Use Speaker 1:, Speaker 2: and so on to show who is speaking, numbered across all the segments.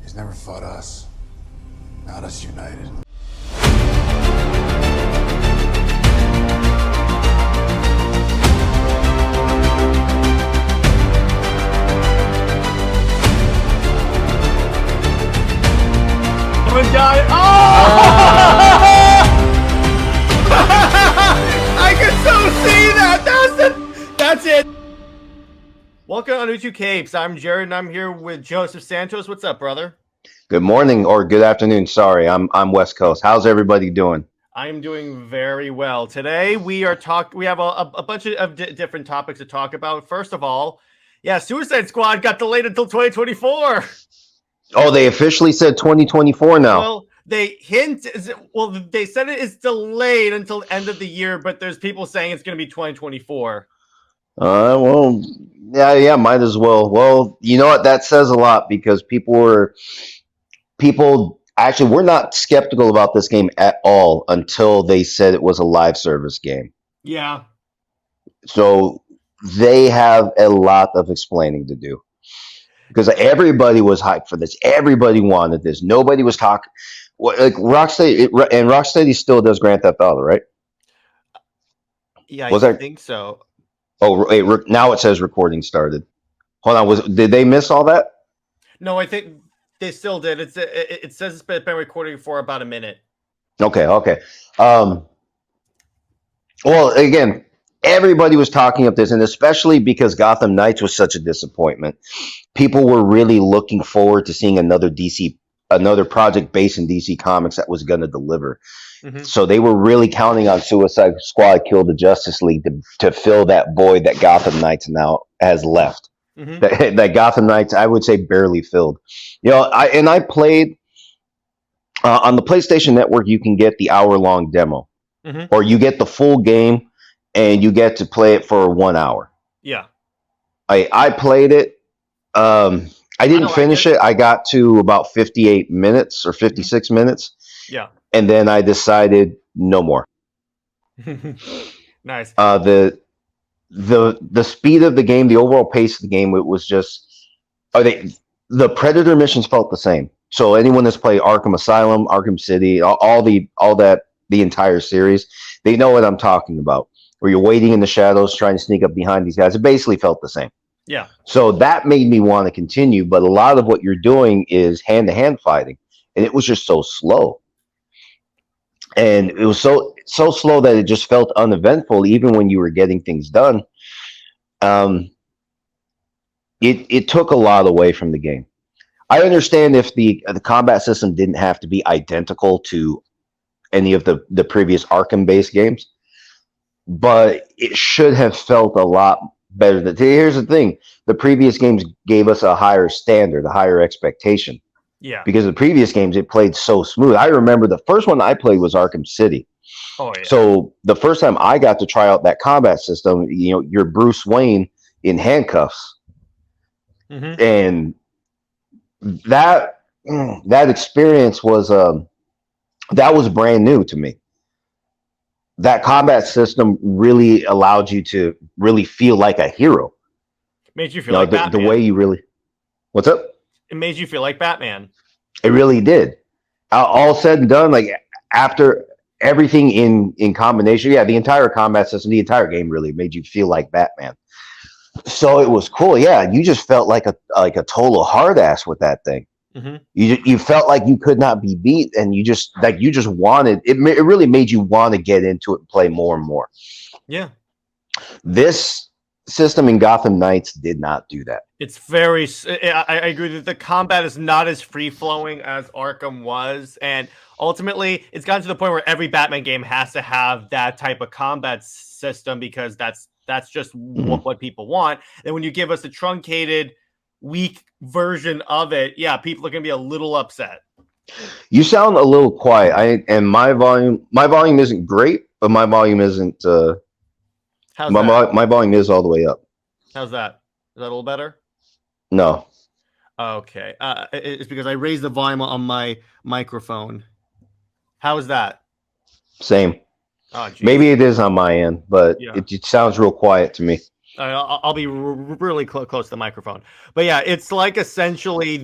Speaker 1: He's never fought us. Not us united.
Speaker 2: Guy. Oh! I can so see that. That's it. Welcome on U2 Capes. I'm Jared, and I'm here with Joseph Santos. What's up, brother?
Speaker 3: Good morning or good afternoon. Sorry, I'm West Coast. How's everybody doing?
Speaker 2: I'm doing very well. Today we are we have a bunch of different topics to talk about. First of all, Suicide Squad got delayed until 2024.
Speaker 3: Oh, they officially said 2024 now.
Speaker 2: Well, they said it is delayed until end of the year, but there's people saying it's going to be 2024.
Speaker 3: Well, yeah, might as well. Well, you know what? That says a lot because people actually were not skeptical about this game at all until they said it was a live service game.
Speaker 2: Yeah.
Speaker 3: So they have a lot of explaining to do. Because everybody was hyped for this. Everybody wanted this. Nobody was talking. Like Rocksteady, and Rocksteady still does Grand Theft Auto, right?
Speaker 2: Yeah, I think so.
Speaker 3: Oh, wait, now it says recording started. Hold on, did they miss all that?
Speaker 2: No, I think they still did. It says it's been recording for about a minute.
Speaker 3: Okay. Well, again, everybody was talking up this, and especially because Gotham Knights was such a disappointment. People were really looking forward to seeing another project based in DC Comics that was going to deliver. Mm-hmm. So they were really counting on Suicide Squad Kill the Justice League to fill that void that Gotham Knights now has left. Mm-hmm. That Gotham Knights, I would say, barely filled. You know, I played on the PlayStation Network. You can get the hour-long demo, mm-hmm. or you get the full game, and you get to play it for 1 hour.
Speaker 2: Yeah,
Speaker 3: I played it. I didn't finish it. I got to about 58 minutes or 56 mm-hmm. minutes.
Speaker 2: Yeah.
Speaker 3: And then I decided no more.
Speaker 2: Nice.
Speaker 3: The speed of the game, the overall pace of the game, it was just the Predator missions felt the same. So anyone that's played Arkham Asylum, Arkham City, the entire series, they know what I'm talking about. Where you're waiting in the shadows, trying to sneak up behind these guys. It basically felt the same.
Speaker 2: Yeah. So
Speaker 3: that made me want to continue, but a lot of what you're doing is hand-to-hand fighting, and it was just so slow. And it was so slow that it just felt uneventful, even when you were getting things done. It took a lot away from the game. I understand if the combat system didn't have to be identical to any of the previous Arkham-based games, but it should have felt a lot better. Here's the thing: the previous games gave us a higher standard, a higher expectation.
Speaker 2: Yeah.
Speaker 3: Because the previous games, it played so smooth. I remember the first one I played was Arkham City.
Speaker 2: Oh yeah.
Speaker 3: So the first time I got to try out that combat system, you know, you're Bruce Wayne in handcuffs, mm-hmm. and that experience was brand new to me. That combat system really allowed you to really feel like a hero.
Speaker 2: Made you feel like Batman.
Speaker 3: The way you really... What's up?
Speaker 2: It made you feel like Batman.
Speaker 3: It really did. All said and done, like after everything in combination, the entire combat system, the entire game really made you feel like Batman. So it was cool. Yeah, you just felt like a total hard ass with that thing. Mm-hmm. You felt like you could not be beat, and you just wanted it. It really made you want to get into it and play more and more.
Speaker 2: Yeah,
Speaker 3: this system in Gotham Knights did not do that.
Speaker 2: It's very. I agree that the combat is not as free flowing as Arkham was, and ultimately, it's gotten to the point where every Batman game has to have that type of combat system because that's just mm-hmm. what people want. And when you give us a truncated, weak version of it, people are going to be a little upset.
Speaker 3: You sound a little quiet. My volume isn't great, but my volume isn't. My volume is all the way up.
Speaker 2: How's that? Is that a little better?
Speaker 3: No.
Speaker 2: Okay. It's because I raised the volume on my microphone. How is that?
Speaker 3: Same.
Speaker 2: Oh,
Speaker 3: maybe it is on my end, but it sounds real quiet to me.
Speaker 2: I'll be really close to the microphone. But it's like essentially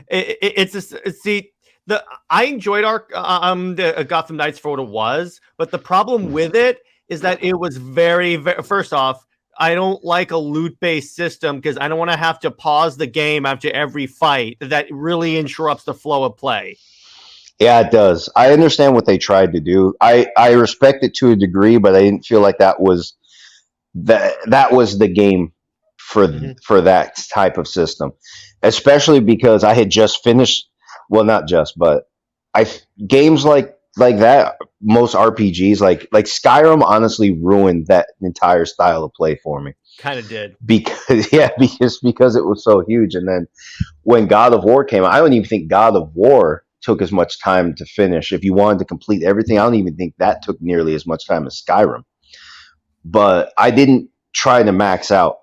Speaker 2: It's a, see the I enjoyed the Gotham Knights for what it was, but the problem with it is that it was very first off. I don't like a loot based system because I don't want to have to pause the game after every fight. That really interrupts the flow of play.
Speaker 3: Yeah, it does. I understand what they tried to do. I respect it to a degree, but I didn't feel like that was the game for that type of system, especially because I had just finished. Well, not just, but I games like that. Most RPGs like Skyrim honestly ruined that entire style of play for me.
Speaker 2: Kind of did
Speaker 3: Because it was so huge, and then when God of War came out, I don't even think God of War took as much time to finish. If you wanted to complete everything, I don't even think that took nearly as much time as Skyrim. But I didn't try to max out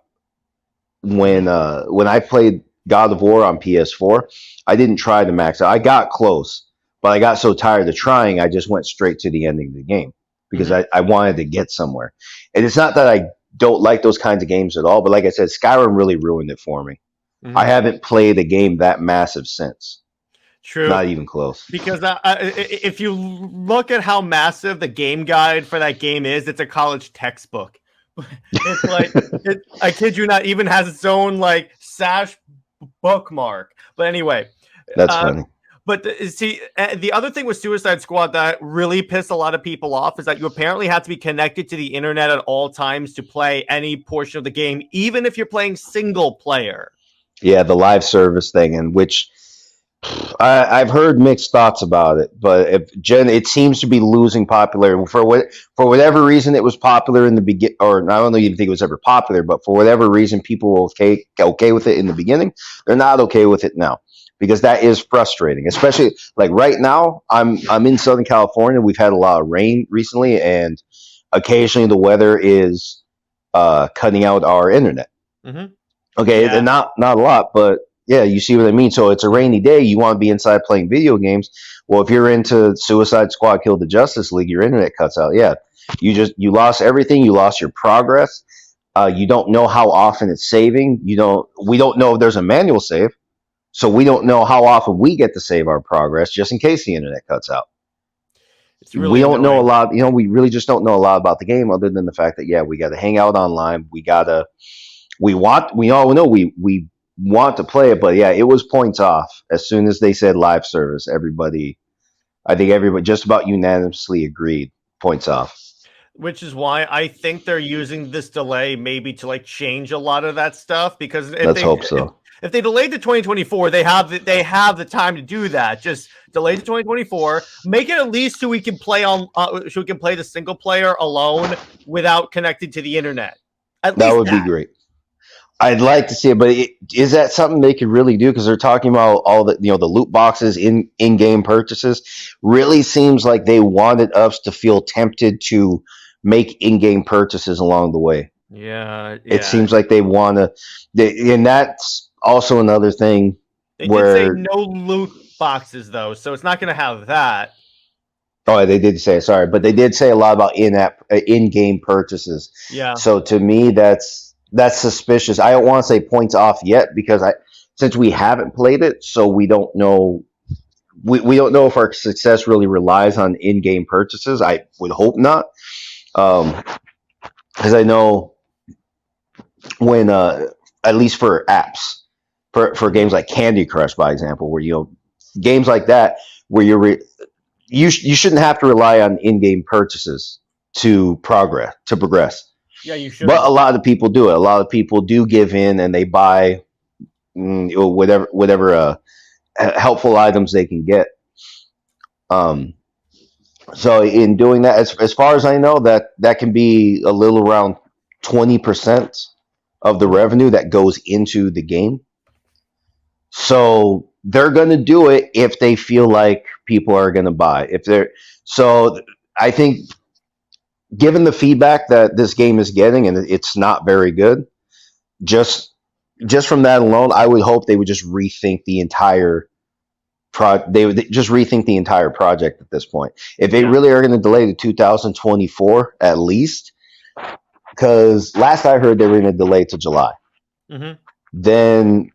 Speaker 3: when I played God of War on PS4. I didn't try to max out. I got close, but I got so tired of trying, I just went straight to the ending of the game because I wanted to get somewhere. And it's not that I don't like those kinds of games at all, but like I said, Skyrim really ruined it for me. I haven't played a game that massive since.
Speaker 2: True.
Speaker 3: Not even close.
Speaker 2: Because if you look at how massive the game guide for that game is, it's a college textbook. It's like I kid you not, even has its own like sash bookmark. But anyway,
Speaker 3: that's funny.
Speaker 2: But the other thing with Suicide Squad that really pissed a lot of people off is that you apparently have to be connected to the internet at all times to play any portion of the game, even if you're playing single player.
Speaker 3: Yeah, the live service thing, and which I've heard mixed thoughts about it, but it seems to be losing popularity for whatever reason. It was popular in the begin, or I don't even think it was ever popular, but for whatever reason, people were okay with it in the beginning. They're not okay with it now because that is frustrating, especially like right now. I'm in Southern California. We've had a lot of rain recently, and occasionally the weather is cutting out our internet. Okay,
Speaker 2: Yeah.
Speaker 3: not a lot, but yeah, you see what I mean. So it's a rainy day. You want to be inside playing video games. Well, if you're into Suicide Squad, Kill the Justice League, your internet cuts out. Yeah, you lost everything. You lost your progress. You don't know how often it's saving. We don't know if there's a manual save, so we don't know how often we get to save our progress, just in case the internet cuts out.
Speaker 2: It's really
Speaker 3: we don't know a
Speaker 2: annoying.
Speaker 3: lot. We really just don't know a lot about the game, other than the fact that we got to hang out online. We all know we want to play it, but yeah, it was points off as soon as they said live service. I think everybody just about unanimously agreed points off.
Speaker 2: Which is why I think they're using this delay maybe to like change a lot of that stuff, because
Speaker 3: Let's hope so.
Speaker 2: If they delayed to 2024, they have the time to do that. Just delay to 2024, make it at least so we can play the single player alone without connecting to the internet.
Speaker 3: That would be great. I'd like to see it, but is that something they could really do? Because they're talking about all the the loot boxes in-game purchases. Really seems like they wanted us to feel tempted to make in-game purchases along the way.
Speaker 2: Yeah.
Speaker 3: It seems like they want to, and that's also another thing.
Speaker 2: They did say no loot boxes though, so it's not going to have that.
Speaker 3: Oh, they did say, sorry, but they did say a lot about in-game purchases.
Speaker 2: Yeah.
Speaker 3: So to me, that's suspicious. I don't want to say points off yet because since we haven't played it, so we don't know. We don't know if our success really relies on in-game purchases. I would hope not, because I know when at least for apps, for games like Candy Crush, by example, where games like that where you shouldn't have to rely on in-game purchases to progress.
Speaker 2: Yeah, you should.
Speaker 3: But a lot of people do it. A lot of people do give in and they buy whatever helpful items they can get. So in doing that, as far as I know, that can be a little around 20% of the revenue that goes into the game. So they're going to do it if they feel like people are going to buy. So I think, given the feedback that this game is getting, and it's not very good, just from that alone, I would hope they would just rethink the entire project at this point. If they really are going to delay to 2024 at least, because last I heard they were going to delay to July. Then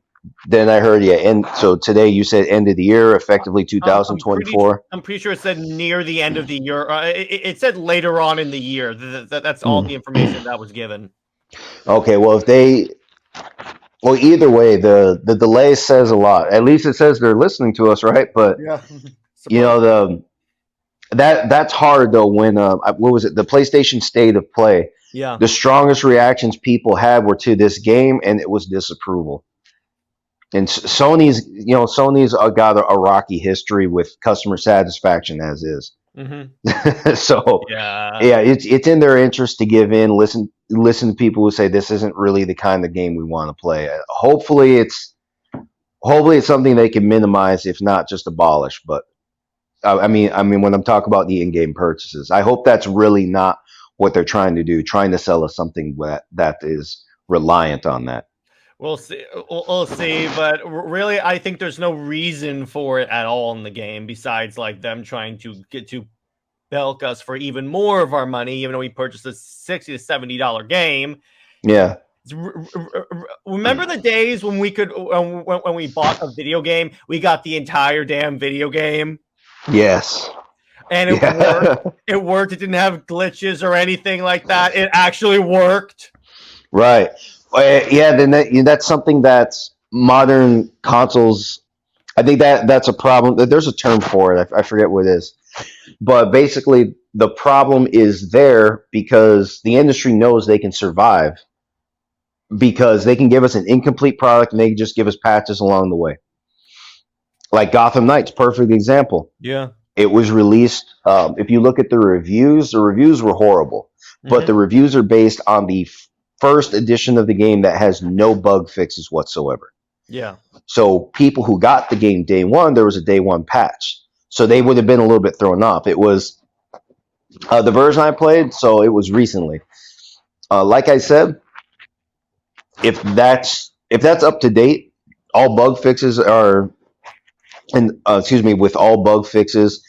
Speaker 3: Then I heard, yeah, and so today you said end of the year, effectively
Speaker 2: I'm
Speaker 3: 2024.
Speaker 2: pretty sure it said near the end of the year. It said later on in the year. That's all
Speaker 3: Hmm.
Speaker 2: the information that was given.
Speaker 3: Okay, well, well, either way, the delay says a lot. At least it says they're listening to us, right? But
Speaker 2: Yeah.
Speaker 3: you
Speaker 2: Suppose.
Speaker 3: know that's hard though. When what was it? The PlayStation State of Play.
Speaker 2: Yeah.
Speaker 3: The strongest reactions people had were to this game, and it was disapproval. And Sony's got a rocky history with customer satisfaction as is.
Speaker 2: Hmm.
Speaker 3: So
Speaker 2: Yeah.
Speaker 3: yeah, it's in their interest to give in, listen to people who say this isn't really the kind of game we want to play. Hopefully it's something they can minimize, if not just abolish. But I mean, when I'm talking about the in-game purchases, I hope that's really not what they're trying to do, trying to sell us something that is reliant on that.
Speaker 2: We'll see. We'll see. But really, I think there's no reason for it at all in the game besides like them trying to get to bilk us for even more of our money, even though we purchased a $60 to $70 game.
Speaker 3: Yeah.
Speaker 2: Remember the days when we could when we bought a video game, we got the entire damn video game,
Speaker 3: Yes.
Speaker 2: and it worked.
Speaker 3: Yeah.
Speaker 2: It worked. It didn't have glitches or anything like that. It actually worked.
Speaker 3: Right. Yeah. Then that's something that's modern consoles. I think that's a problem. There's a term for it. I forget what it is. But basically, the problem is there because the industry knows they can survive because they can give us an incomplete product and they can just give us patches along the way. Like Gotham Knights, perfect example.
Speaker 2: Yeah.
Speaker 3: It was released. If you look at the reviews were horrible, but the reviews are based on the first edition of the game that has no bug fixes whatsoever.
Speaker 2: Yeah.
Speaker 3: So people who got the game day one, there was a day one patch. So they would have been a little bit thrown off. It was the version I played, so it was recently. Like I said, if that's up to date, all bug fixes are, and with all bug fixes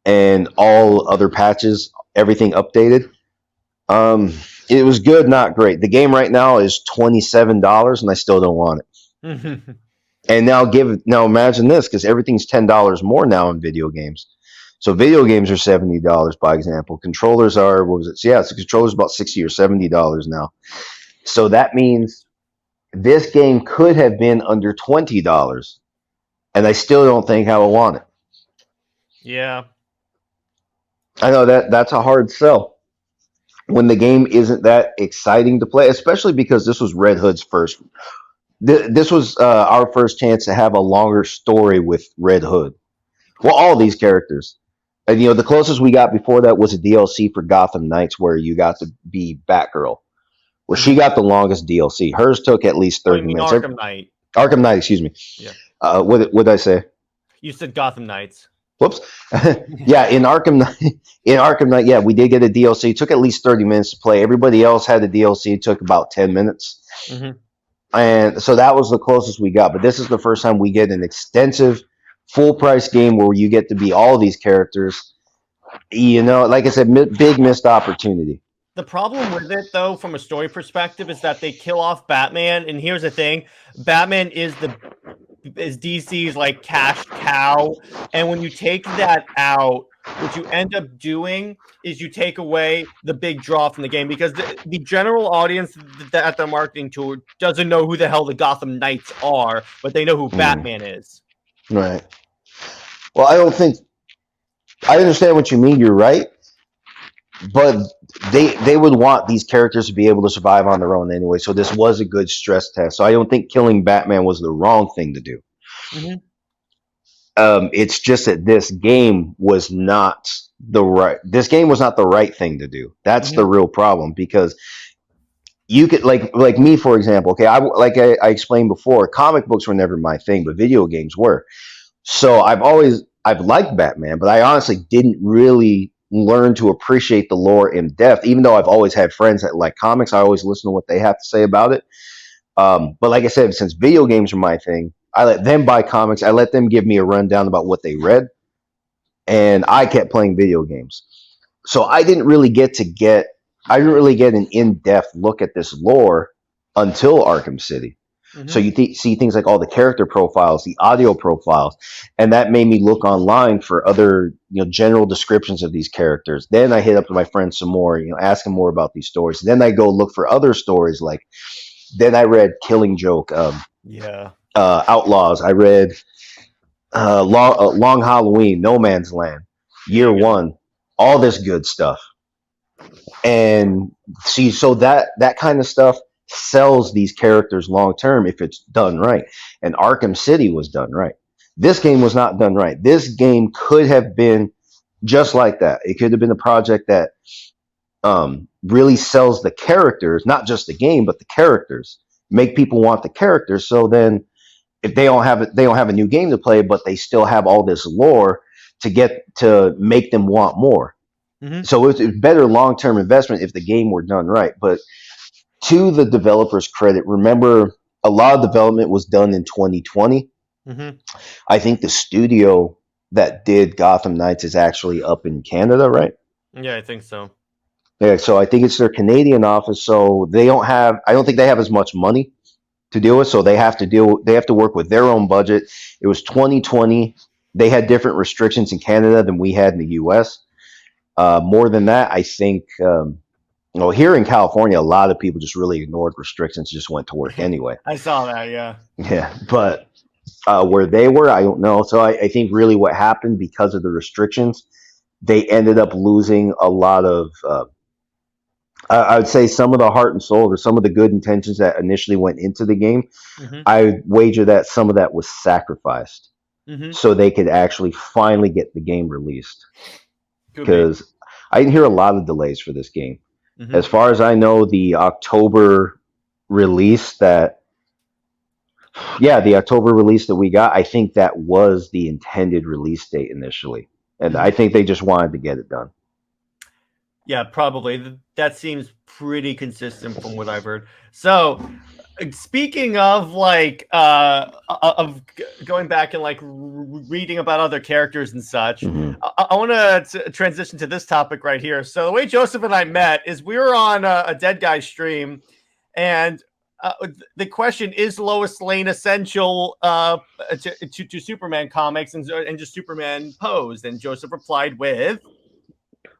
Speaker 3: and all other patches, everything updated. It was good, not great. The game right now is $27, and I still don't want it. And now imagine this, because everything's $10 more now in video games. So video games are $70, by example. Controllers are, what was it? So yeah, so controllers about $60 or $70 now. So that means this game could have been under $20, and I still don't think I would want it.
Speaker 2: Yeah.
Speaker 3: I know that's a hard sell when the game isn't that exciting to play, especially because this was Red Hood's first. This was our first chance to have a longer story with Red Hood. Well, all these characters. And the closest we got before that was a DLC for Gotham Knights where you got to be Batgirl. Well, she got the longest DLC. Hers took at least 30 minutes.
Speaker 2: Arkham Knight.
Speaker 3: Arkham Knight, excuse me.
Speaker 2: Yeah.
Speaker 3: What did I say?
Speaker 2: You said Gotham Knights.
Speaker 3: Whoops. Yeah, in Arkham Knight, yeah, we did get a DLC. It took at least 30 minutes to play. Everybody else had a DLC. It took about 10 minutes. And so that was the closest we got. But this is the first time we get an extensive, full-price game where you get to be all these characters. Like I said, big missed opportunity.
Speaker 2: The problem with it, though, from a story perspective, is that they kill off Batman. And here's the thing: Batman is DC's like cash cow. And when you take that out, what you end up doing is you take away the big draw from the game because the general audience that they're marketing to doesn't know who the hell the Gotham Knights are, but they know who Batman is.
Speaker 3: Right. Well, I understand what you mean. You're right. But they would want these characters to be able to survive on their own anyway. So this was a good stress test. So I don't think killing Batman was the wrong thing to do. It's just that this game was not the right thing to do. That's the real problem because you could like me, for example. Okay, I explained before, comic books were never my thing, but video games were. So I've liked Batman, but I honestly didn't really learn to appreciate the lore in depth. Even though I've always had friends that like comics, I always listen to what they have to say about it. But like I said, since video games are my thing, I let them buy comics. I let them give me a rundown about what they read, and I kept playing video games. So I didn't really get an in-depth look at this lore until Arkham City. So
Speaker 2: Mhm.
Speaker 3: you see things like all the character profiles, the audio profiles, and that made me look online for other, general descriptions of these characters. Then I hit up my friends some more, ask them more about these stories. Then I go look for other stories. Like then I read Killing Joke,
Speaker 2: Yeah.
Speaker 3: Outlaws. I read Long Halloween, No Man's Land,
Speaker 2: There
Speaker 3: Year
Speaker 2: you go.
Speaker 3: One, all this good stuff. And see, so that kind of stuff sells these characters long term if it's done right. And Arkham City was done right. This game was not done right. This game could have been just like that. It could have been a project that really sells the characters, not just the game, but the characters. Make people want the characters. So then, if they don't have a new game to play, but they still have all this lore to make them want more.
Speaker 2: Mhm.
Speaker 3: So it's better long term investment if the game were done right. But to the developers' credit, remember a lot of development was done in 2020.
Speaker 2: Mhm.
Speaker 3: I think the studio that did Gotham Knights is actually up in Canada, right?
Speaker 2: Yeah, I think so.
Speaker 3: Yeah, so I think it's their Canadian office. So I don't think they have as much money to deal with. So they have to work with their own budget. It was 2020. They had different restrictions in Canada than we had in the US. More than that, I think, here in California, a lot of people just really ignored restrictions, just went to work anyway.
Speaker 2: I saw that, yeah.
Speaker 3: Yeah, but where they were, I don't know. So I think really what happened because of the restrictions, they ended up losing a lot of, I would say, some of the heart and soul or some of the good intentions that initially went into the game.
Speaker 2: Mhm.
Speaker 3: I wager that some of that was sacrificed
Speaker 2: Mhm.
Speaker 3: so they could actually finally get the game released.
Speaker 2: Could be.
Speaker 3: Because I didn't hear a lot of delays for this game.
Speaker 2: Mhm.
Speaker 3: As far as I know, the October release the October release that we got, I think that was the intended release date initially. And I
Speaker 2: Mhm.
Speaker 3: think they just wanted to get it done.
Speaker 2: Yeah, probably. That seems pretty consistent from what I've heard. So, speaking of going back and reading about other characters and such,
Speaker 3: Mhm.
Speaker 2: I want to transition to this topic right here. So the way Joseph and I met is we were on a Dead Guy stream, and the question is Lois Lane essential to Superman comics and just Superman posed, and Joseph replied with,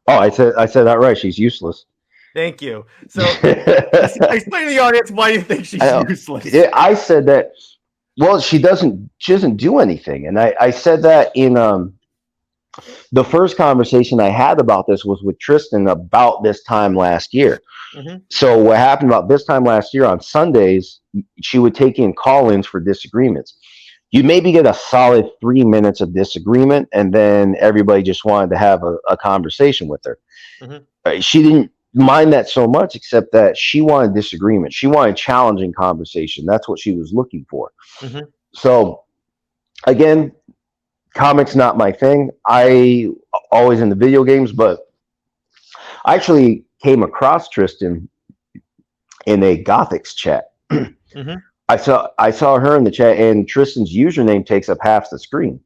Speaker 3: Oh, I said that right. She's useless.
Speaker 2: "Thank you." So explain to the audience why you think she's
Speaker 3: I,
Speaker 2: useless.
Speaker 3: I said that. Well, she doesn't do anything, and I said that in the first conversation I had about this was with Tristan about this time last year.
Speaker 2: Mm-hmm.
Speaker 3: So what happened about this time last year on Sundays, she would take in call-ins for disagreements. You'd maybe get a solid 3 minutes of disagreement, and then everybody just wanted to have a conversation with her.
Speaker 2: Mm-hmm.
Speaker 3: She didn't mind that so much, except that she wanted disagreement. She wanted challenging conversation. That's what she was looking for.
Speaker 2: Mm-hmm.
Speaker 3: So again, comics not my thing. I always into video games, but I actually came across Tristan in a Gothics chat.
Speaker 2: Mm-hmm.
Speaker 3: I saw her in the chat, and Tristan's username takes up half the screen.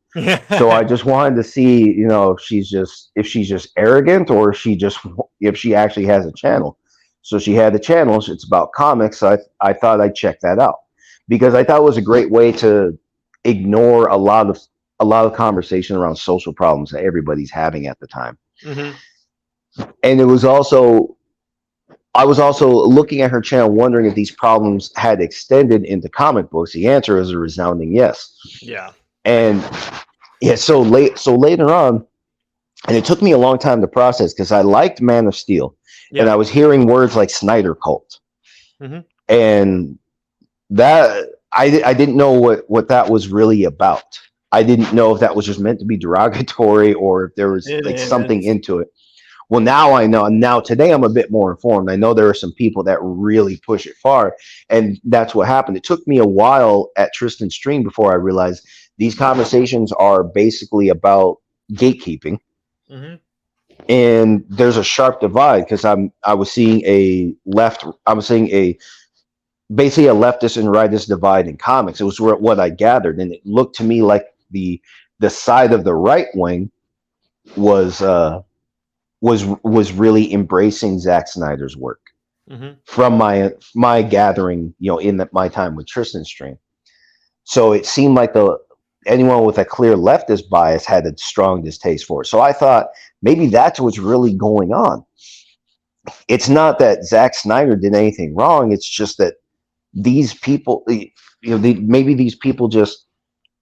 Speaker 3: So I just wanted to see, if she's just arrogant or if she actually has a channel. So she had a channel. It's about comics. So I thought I'd check that out because I thought it was a great way to ignore a lot of conversation around social problems that everybody's having at the time.
Speaker 2: Mm-hmm.
Speaker 3: And I was also looking at her channel, wondering if these problems had extended into comic books. The answer is a resounding yes.
Speaker 2: Yeah.
Speaker 3: And yeah, so later on, and it took me a long time to process because I liked Man of Steel, and I was hearing words like Snyder Cult,
Speaker 2: mm-hmm.
Speaker 3: and that I didn't know what that was really about. I didn't know if that was just meant to be derogatory or if there was something into it. Well, now I know. Now today I'm a bit more informed. I know there are some people that really push it far, and that's what happened. It took me a while at Tristan's stream before I realized these conversations are basically about gatekeeping,
Speaker 2: Mm-hmm.
Speaker 3: and there's a sharp divide because I was seeing basically a leftist and rightist divide in comics. It was what I gathered, and it looked to me like the side of the right wing was really embracing Zack Snyder's work. from my gathering, in my time with Tristan stream. So it seemed like anyone with a clear leftist bias had a strong distaste for it. So I thought maybe that's what's really going on. It's not that Zack Snyder did anything wrong. It's just that these people, maybe these people just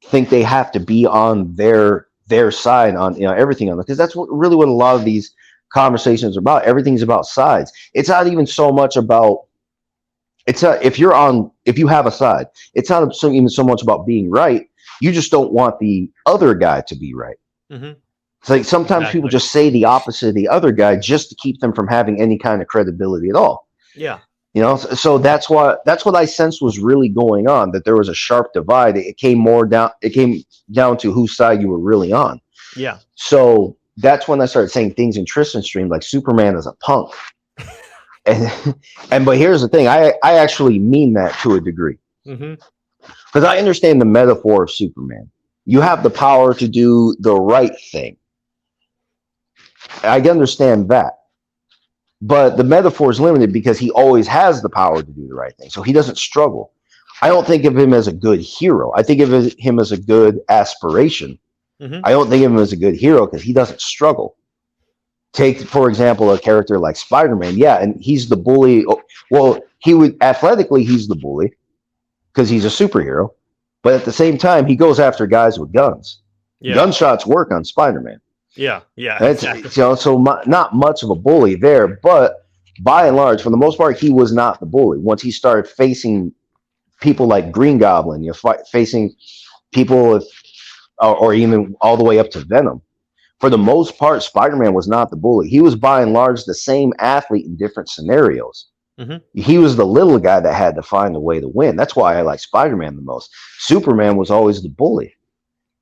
Speaker 3: think they have to be on their side on everything on it, because that's really what a lot of these conversations are about. Everything's about sides. It's not even so much about if you have a side, it's not even so much about being right. You just don't want the other guy to be right. It's like sometimes people just say the opposite of the other guy just to keep them from having any kind of credibility at all.
Speaker 2: Yeah.
Speaker 3: So that's what I sensed was really going on, that there was a sharp divide. It came down to whose side you were really on.
Speaker 2: Yeah.
Speaker 3: So that's when I started saying things in Tristan's stream like Superman is a punk. But here's the thing, I actually mean that to a degree. Because I understand the metaphor of Superman. You have the power to do the right thing. I understand that. But the metaphor is limited because he always has the power to do the right thing. So he doesn't struggle. I don't think of him as a good hero. I think of him as a good aspiration. I don't think of him as a good hero because he doesn't struggle. Take, for example, a character like Spider-Man. Yeah, and he's the bully. Well, athletically, he's the bully because he's a superhero. But at the same time, he goes after guys with guns. Yeah. Gunshots work on Spider-Man.
Speaker 2: Yeah.
Speaker 3: Exactly. So not much of a bully there, but by and large, for the most part, he was not the bully. Once he started facing people like Green Goblin, facing people or even all the way up to Venom. For the most part, Spider-Man was not the bully. He was by and large the same athlete in different scenarios. He was the little guy that had to find a way to win. That's why I like Spider-Man the most. Superman was always the bully.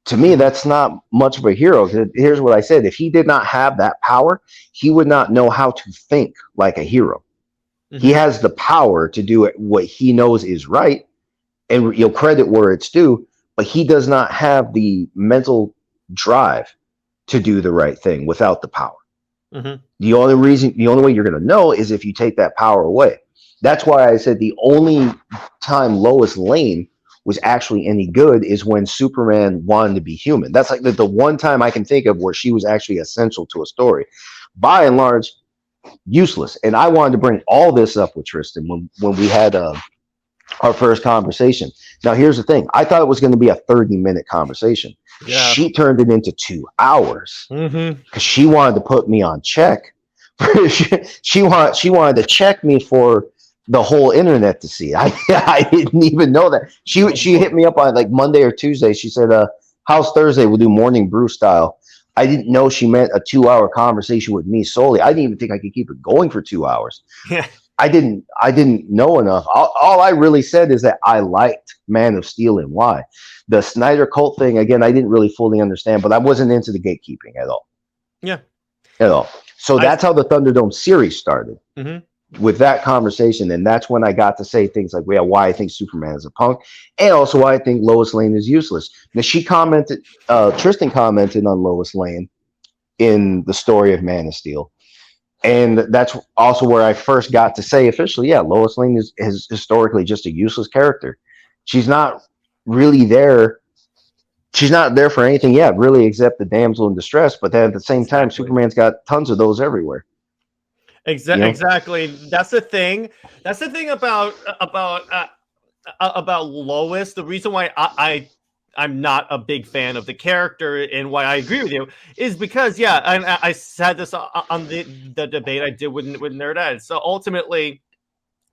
Speaker 3: To me, that's not much of a hero. Here's what I said. If he did not have that power, he would not know how to think like a hero. He has the power to do what he knows is right, and you'll credit where it's due, but he does not have the mental drive to do the right thing without the power. The only way you're going to know is if you take that power away. That's why I said the only time Lois Lane was actually any good is when Superman wanted to be human. That's like the one time I can think of where she was actually essential to a story. By and large, useless. And I wanted to bring all this up with Tristan when we had our first conversation. Now, here's the thing. I thought it was going to be a 30-minute conversation. Yeah. She turned it into 2 hours because she wanted to put me on check. she wanted to check me for the whole internet to see. I didn't even know that. She hit me up on like Monday or Tuesday. She said, how's Thursday? We'll do morning brew style. I didn't know she meant a 2-hour conversation with me solely. I didn't even think I could keep it going for 2 hours. Yeah. I didn't know enough. All I really said is that I liked Man of Steel and why. The Snyder cult thing, again, I didn't really fully understand, but I wasn't into the gatekeeping at all.
Speaker 2: Yeah.
Speaker 3: At all. So that's how the Thunderdome series started. With that conversation, and that's when I got to say things like, well, why I think Superman is a punk, and also why I think Lois Lane is useless. Now, Tristan commented on Lois Lane in the story of Man of Steel. And that's also where I first got to say officially, yeah, Lois Lane is historically just a useless character. She's not really there. She's not there for anything yet, really, except the damsel in distress. But then at the same time, Superman's got tons of those everywhere.
Speaker 2: Exactly. That's the thing. That's the thing about Lois. The reason why I'm not a big fan of the character and why I agree with you is because, yeah, and I said this on the debate I did with Nerd Ed. So ultimately,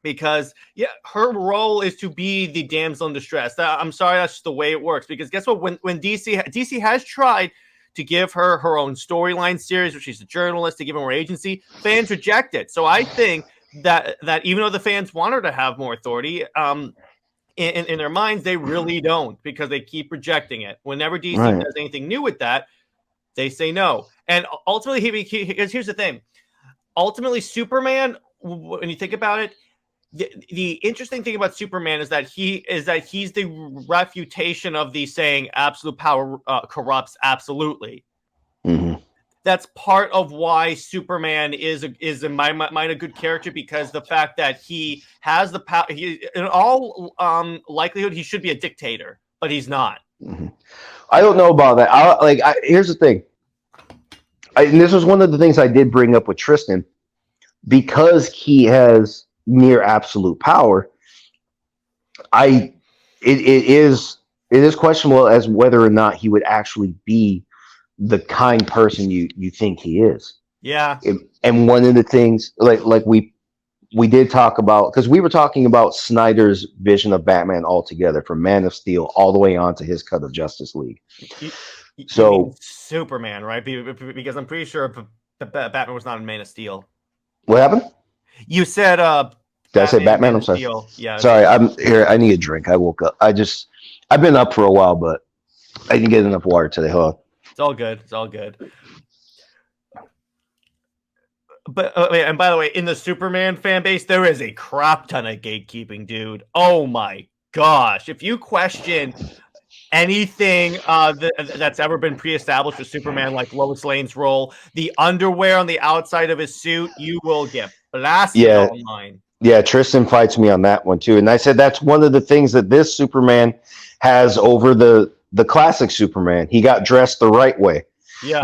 Speaker 2: because, yeah, her role is to be the damsel in distress. I'm sorry, that's just the way it works. Because guess what? When DC has tried to give her own storyline series, which she's a journalist, to give her more agency, fans reject it. So I think that even though the fans want her to have more authority, in their minds, they really don't, because they keep rejecting it. Whenever DC does anything new with that, they say no. And ultimately, because here's the thing. Ultimately, Superman, when you think about it, the interesting thing about Superman is that he's the refutation of the saying absolute power corrupts absolutely. that's part of why Superman is in my mind a good character, because the fact that he has the power, in all likelihood, he should be a dictator, but he's not.
Speaker 3: Mm-hmm. I don't know about that. Here's the thing. And this was one of the things I did bring up with Tristan, because he has near absolute power. It is questionable as whether or not he would actually be the kind person you think he is.
Speaker 2: Yeah.
Speaker 3: And one of the things, like we did talk about, because we were talking about Snyder's vision of Batman altogether, from Man of Steel all the way on to his cut of Justice League.
Speaker 2: You
Speaker 3: So
Speaker 2: mean Superman, right? Because I'm pretty sure Batman was not in Man of Steel.
Speaker 3: what happened?
Speaker 2: You said
Speaker 3: Did I say Batman? I'm sorry.
Speaker 2: Steel. Yeah.
Speaker 3: Sorry, I'm here. I need a drink. I woke up. I've been up for a while, but I didn't get enough water today. Hold on.
Speaker 2: It's all good. It's all good. But and by the way, in the Superman fan base, there is a crap ton of gatekeeping, dude. Oh my gosh! If you question anything that's ever been pre-established with Superman, like Lois Lane's role, the underwear on the outside of his suit, you will get blasted online.
Speaker 3: Yeah, Tristan fights me on that one too, and I said that's one of the things that this Superman has over the classic Superman. He got dressed the right way.
Speaker 2: Yeah,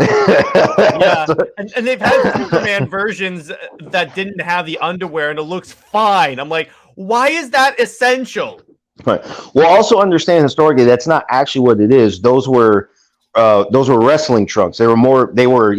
Speaker 2: yeah, and they've had Superman versions that didn't have the underwear, and it looks fine. I'm like, why is that essential?
Speaker 3: Right. Well, also understand historically that's not actually what it is. Those were wrestling trunks. They were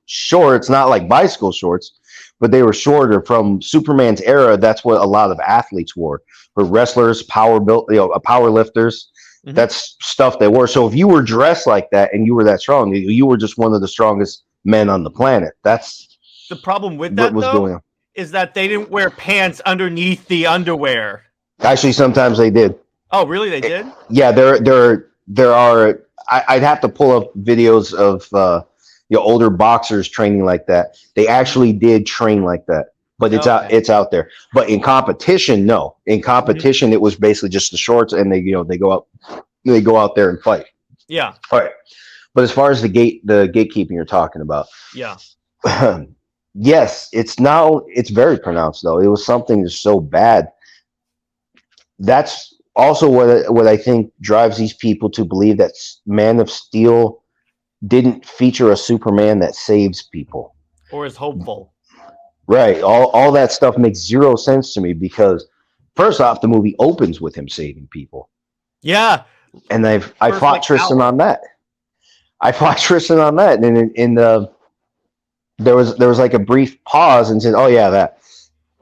Speaker 3: shorts, not like bicycle shorts, but they were shorter. From Superman's era, that's what a lot of athletes wore. For wrestlers, power lifters. Mm-hmm. That's stuff they wore. So if you were dressed like that and you were that strong, you were just one of the strongest men on the planet. That's
Speaker 2: the problem with that, though, is that they didn't wear pants underneath the underwear.
Speaker 3: Actually, sometimes they did.
Speaker 2: Oh, really? They did?
Speaker 3: Yeah, there are. I'd have to pull up videos of older boxers training like that. They actually did train like that, but it's out there. But in competition, no. In competition, It was basically just the shorts, and they go out there and fight.
Speaker 2: Yeah.
Speaker 3: All right. But as far as the gatekeeping you're talking about,
Speaker 2: yeah.
Speaker 3: Yes, it's very pronounced though. It was something that's so bad. That's also what I think drives these people to believe that Man of Steel didn't feature a Superman that saves people
Speaker 2: or is hopeful.
Speaker 3: Right. All that stuff makes zero sense to me, because first off, the movie opens with him saving people.
Speaker 2: Yeah.
Speaker 3: And I fought Tristan on that. And there was like a brief pause and said, "Oh yeah, that."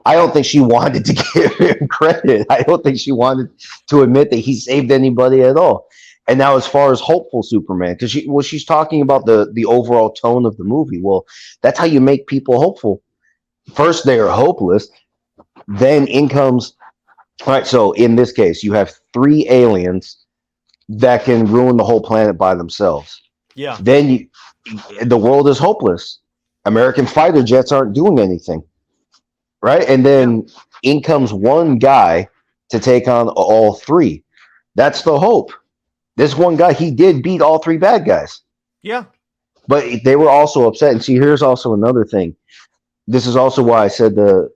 Speaker 3: I don't think she wanted to give him credit. I don't think she wanted to admit that he saved anybody at all. And now, as far as hopeful Superman, because she's talking about the overall tone of the movie. Well, that's how you make people hopeful. First, they are hopeless. Then in comes, all right, so in this case, you have 3 aliens that can ruin the whole planet by themselves.
Speaker 2: Yeah.
Speaker 3: Then the world is hopeless. American fighter jets aren't doing anything. Right? And then in comes one guy to take on all 3. That's the hope. This one guy, he did beat all 3 bad guys.
Speaker 2: Yeah.
Speaker 3: But they were also upset. And see, here's also another thing. This is also why I said the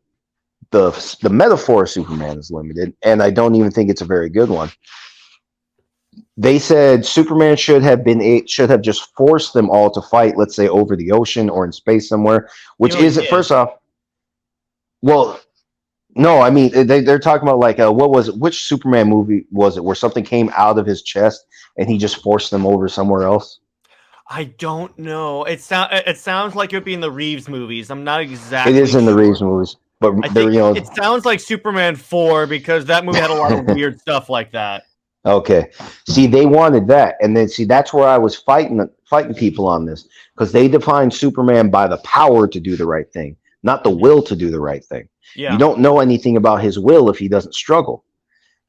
Speaker 3: metaphor of Superman is limited, and I don't even think it's a very good one. They said Superman should have just forced them all to fight, let's say over the ocean or in space somewhere, which isn't. First off, well, no, I mean they're talking about like which Superman movie was it where something came out of his chest and he just forced them over somewhere else?
Speaker 2: I don't know. It sounds like it would be in the Reeves movies. I'm not exactly.
Speaker 3: It is in the Reeves movies, but
Speaker 2: it sounds like Superman 4, because that movie had a lot of weird stuff like that.
Speaker 3: Okay, see, they wanted that, and then see that's where I was fighting people on this, because they define Superman by the power to do the right thing, not the will to do the right thing.
Speaker 2: Yeah.
Speaker 3: You don't know anything about his will if he doesn't struggle.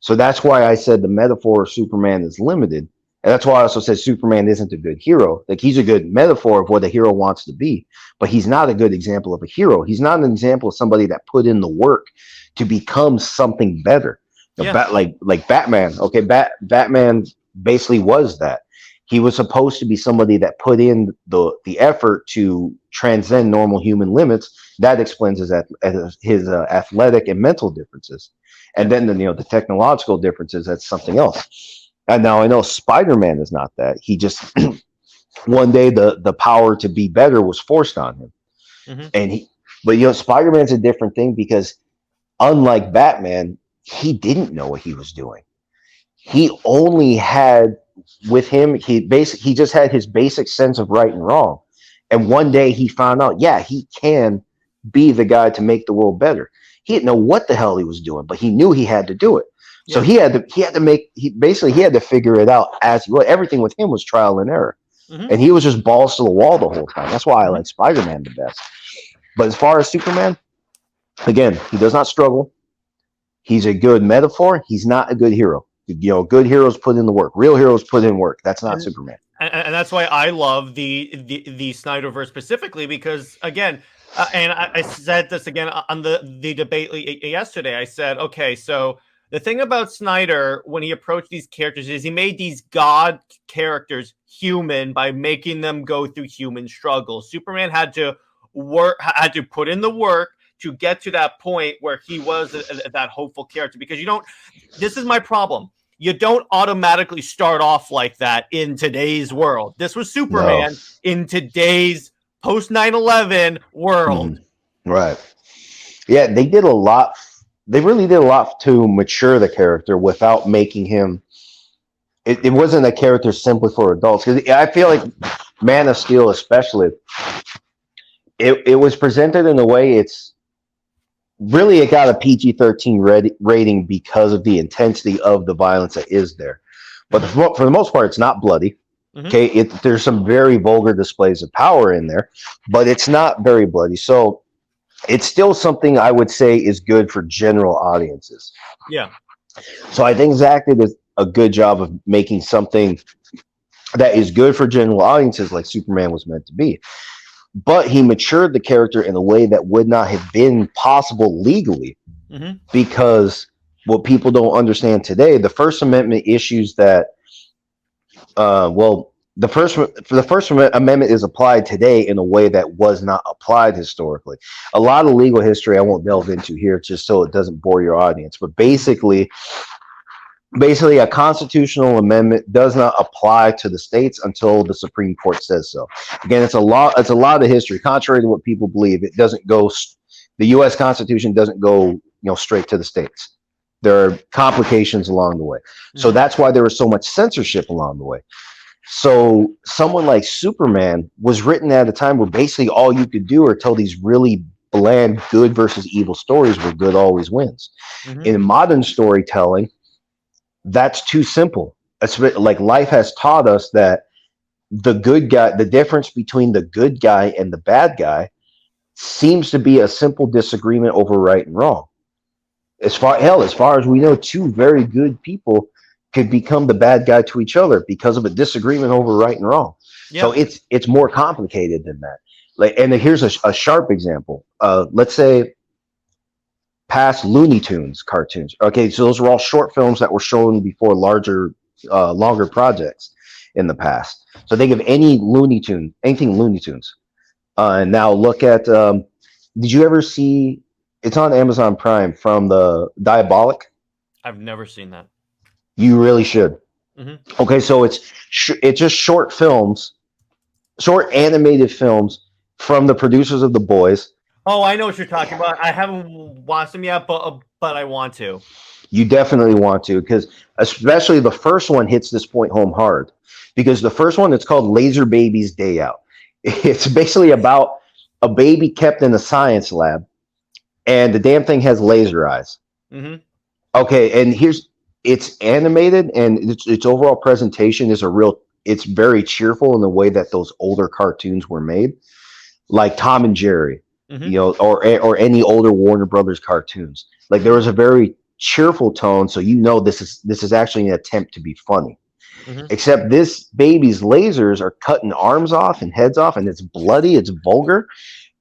Speaker 3: So that's why I said the metaphor of Superman is limited. And that's why I also said Superman isn't a good hero. Like, he's a good metaphor of what a hero wants to be, but he's not a good example of a hero. He's not an example of somebody that put in the work to become something better.
Speaker 2: Yeah.
Speaker 3: Like Batman. Okay, Batman basically was that. He was supposed to be somebody that put in the effort to transcend normal human limits. That explains his athletic and mental differences. And then the technological differences, that's something else. And now I know Spider-Man is not that. He just one day the power to be better was forced on him. And but Spider-Man's a different thing because unlike Batman, he didn't know what he was doing. He only had with him, he just had his basic sense of right and wrong. And one day he found out, yeah, he can be the guy to make the world better. He didn't know what the hell he was doing, but he knew he had to do it. So he had to figure it out as he went. Everything with him was trial and error. And he was just balls to the wall the whole time. That's why I like Spider-Man the best. But as far as Superman, again, he does not struggle. He's a good metaphor. He's not a good hero. Good heroes put in the work. Real heroes put in work. That's not Superman.
Speaker 2: And that's why I love the SnyderVerse specifically because, again, and I said this again on the debate yesterday. I said, okay, so the thing about Snyder when he approached these characters is he made these god characters human by making them go through human struggles. Superman had to put in the work to get to that point where he was that hopeful character, because this is my problem. You don't automatically start off like that in today's world. This was Superman in today's post 9/11 world.
Speaker 3: Right. Yeah, they did a lot. They really did a lot to mature the character without making him. It wasn't a character simply for adults. Because I feel like Man of Steel, especially, it was presented in a way it got a PG-13 rating because of the intensity of the violence that is there. But for the most part, it's not bloody. Okay, there's some very vulgar displays of power in there, but it's not very bloody. So it's still something I would say is good for general audiences.
Speaker 2: Yeah.
Speaker 3: So I think Zach did a good job of making something that is good for general audiences like Superman was meant to be. But he matured the character in a way that would not have been possible legally, because what people don't understand today, the First Amendment issues that, the First Amendment is applied today in a way that was not applied historically. A lot of legal history I won't delve into here, just so it doesn't bore your audience. But basically, a constitutional amendment does not apply to the states until the Supreme Court says so. Again, it's a lot of history. Contrary to what people believe, it doesn't go. The U.S. Constitution doesn't go, straight to the states. There are complications along the way. So that's why there was so much censorship along the way. So someone like Superman was written at a time where basically all you could do are tell these really bland good versus evil stories where good always wins. In modern storytelling, that's too simple. Like life has taught us that the good guy, the difference between the good guy and the bad guy seems to be a simple disagreement over right and wrong. As far as we know, two very good people could become the bad guy to each other because of a disagreement over right and wrong. Yep. So it's more complicated than that. And here's a sharp example. Let's say past Looney Tunes cartoons. Okay, so those were all short films that were shown before longer projects in the past. So think of anything Looney Tunes. And now look at, did you ever see, it's on Amazon Prime, from the Diabolic?
Speaker 2: I've never seen that.
Speaker 3: You really should. Okay, so it's just short animated films from the producers of The Boys.
Speaker 2: Oh, I know what you're talking about. I haven't watched them yet, but I want to.
Speaker 3: You definitely want to, because especially the first one hits this point home hard. Because the first one, it's called Laser Baby's Day Out. It's basically about a baby kept in a science lab, and the damn thing has laser eyes. Okay, and it's animated, and its overall presentation is it's very cheerful in the way that those older cartoons were made, like Tom and Jerry. Or any older Warner Brothers cartoons. Like there was a very cheerful tone, so this is actually an attempt to be funny. Except this baby's lasers are cutting arms off and heads off, and it's bloody, it's vulgar,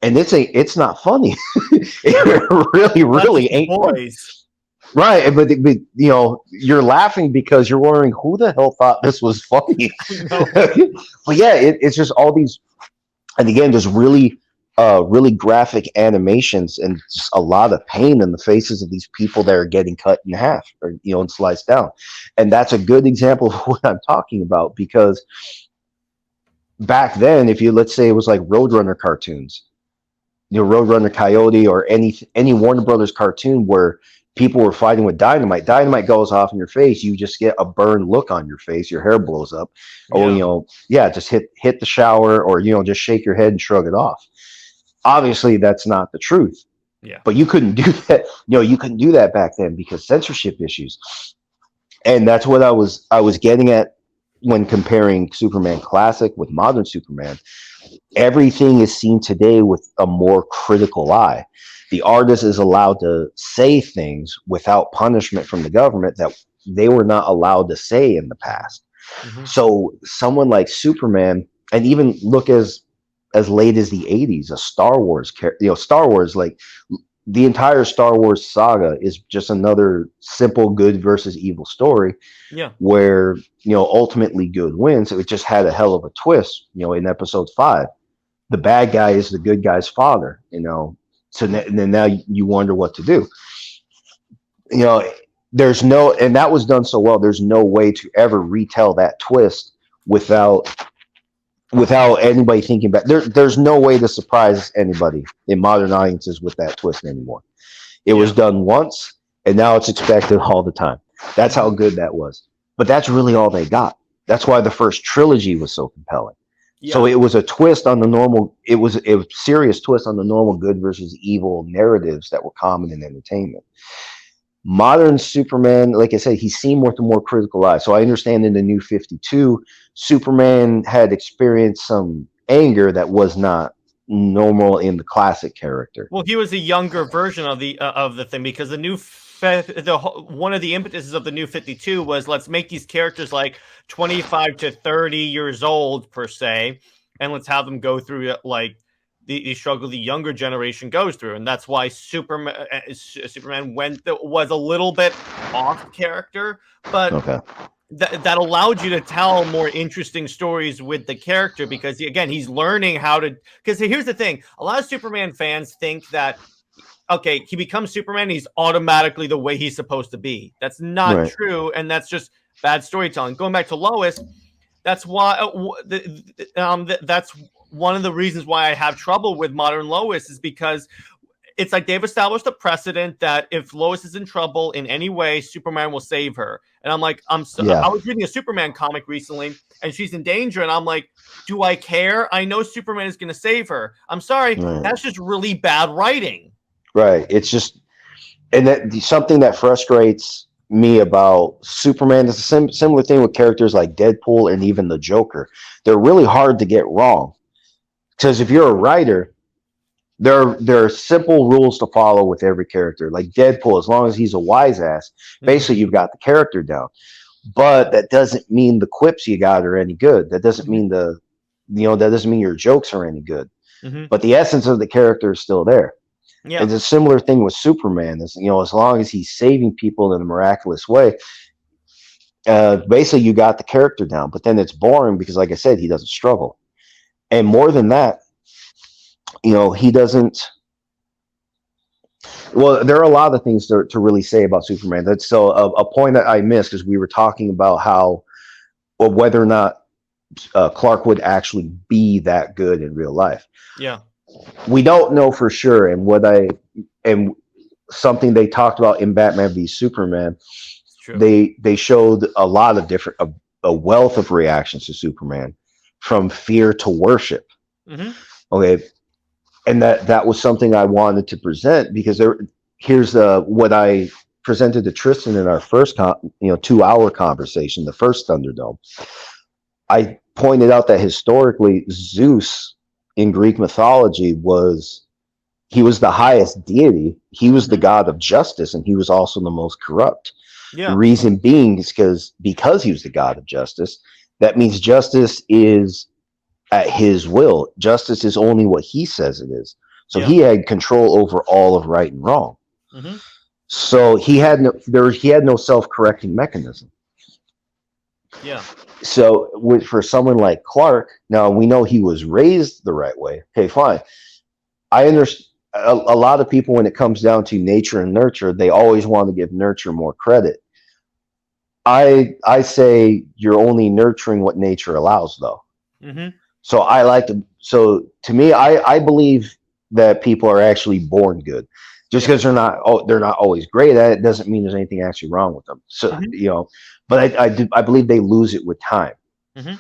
Speaker 3: and it's not funny. It really ain't.
Speaker 2: Boys.
Speaker 3: Right, but you're laughing because you're wondering who the hell thought this was funny.
Speaker 2: No.
Speaker 3: But yeah, it's just all these, and again, just really graphic animations and just a lot of pain in the faces of these people that are getting cut in half or and sliced down, and that's a good example of what I'm talking about because back then, if you let's say it was like Roadrunner cartoons, Roadrunner Coyote or any Warner Brothers cartoon where people were fighting with dynamite. Dynamite goes off in your face, you just get a burned look on your face, your hair blows up. Or just hit the shower or just shake your head and shrug it off. Obviously, that's not the truth.
Speaker 2: Yeah.
Speaker 3: But you couldn't do that. You couldn't do that back then because censorship issues. And that's what I was getting at when comparing Superman Classic with modern Superman. Everything is seen today with a more critical eye. The artist is allowed to say things without punishment from the government that they were not allowed to say in the past.
Speaker 2: Mm-hmm.
Speaker 3: So someone like Superman, and even look as late as the 80s, a Star Wars, Star Wars, like the entire Star Wars saga is just another simple good versus evil story.
Speaker 2: Yeah.
Speaker 3: Where, ultimately good wins. It just had a hell of a twist, in episode 5. The bad guy is the good guy's father, So then now you wonder what to do. There's no, and that was done so well. There's no way to ever retell that twist without anybody thinking back. There's no way to surprise anybody in modern audiences with that twist anymore. It was done once, and now it's expected all the time. That's how good that was. But that's really all they got. That's why the first trilogy was so compelling. Yeah. So it was a twist on the normal. It was a serious twist on the normal good versus evil narratives that were common in entertainment. Modern Superman, like I said, he's seen with a more critical eye. So I understand in the New 52, Superman had experienced some anger that was not normal in the classic character.
Speaker 2: Well, he was a younger version of the thing because one of the impetuses of the New 52 was let's make these characters like 25 to 30 years old per se, and let's have them go through like the struggle the younger generation goes through, and that's why Superman was a little bit off character, but that allowed you to tell more interesting stories with the character because again he's learning how to. Because here's the thing: a lot of Superman fans think that okay, he becomes Superman, he's automatically the way he's supposed to be. That's not true, and that's just bad storytelling. Going back to Lois, that's why that's one of the reasons why I have trouble with modern Lois is because it's like they've established a precedent that if Lois is in trouble in any way, Superman will save her. And I'm like, I was reading a Superman comic recently and she's in danger. And I'm like, do I care? I know Superman is going to save her. I'm sorry. That's just really bad writing.
Speaker 3: Right. It's just, and that something that frustrates me about Superman is a similar thing with characters like Deadpool and even the Joker. They're really hard to get wrong. Because if you're a writer, there are simple rules to follow with every character. Like Deadpool, as long as he's a wise ass, basically you've got the character down. But that doesn't mean the quips you got are any good. That doesn't mean that doesn't mean your jokes are any good. Mm-hmm. But the essence of the character is still there. Yeah. It's a similar thing with Superman. As long as he's saving people in a miraculous way, basically you got the character down. But then it's boring because, like I said, he doesn't struggle. And more than that, he doesn't. Well, there are a lot of things to really say about Superman. That's so a point that I missed is we were talking about how, or whether or not Clark would actually be that good in real life.
Speaker 2: Yeah,
Speaker 3: we don't know for sure. And something they talked about in Batman v Superman, they showed a lot of different a wealth of reactions to Superman, from fear to worship. Mm-hmm. Okay. And that was something I wanted to present because here's what I presented to Tristan in our first 2-hour conversation, the first Thunderdome. I pointed out that historically Zeus in Greek mythology was the highest deity. He was the god of justice, and he was also the most corrupt. Yeah. The reason being is because he was the god of justice. That means justice is at his will. Justice is only what he says it is. So he had control over all of right and wrong. Mm-hmm. So he had no self-correcting mechanism.
Speaker 2: Yeah.
Speaker 3: So for someone like Clark, now we know he was raised the right way. Okay, fine. I understand a lot of people when it comes down to nature and nurture, they always want to give nurture more credit. I say you're only nurturing what nature allows, though.
Speaker 2: Mm-hmm.
Speaker 3: So I like to. So to me, I believe that people are actually born good. Just because they're not always great at it doesn't mean there's anything actually wrong with them. So but I believe they lose it with time.
Speaker 2: Mm-hmm.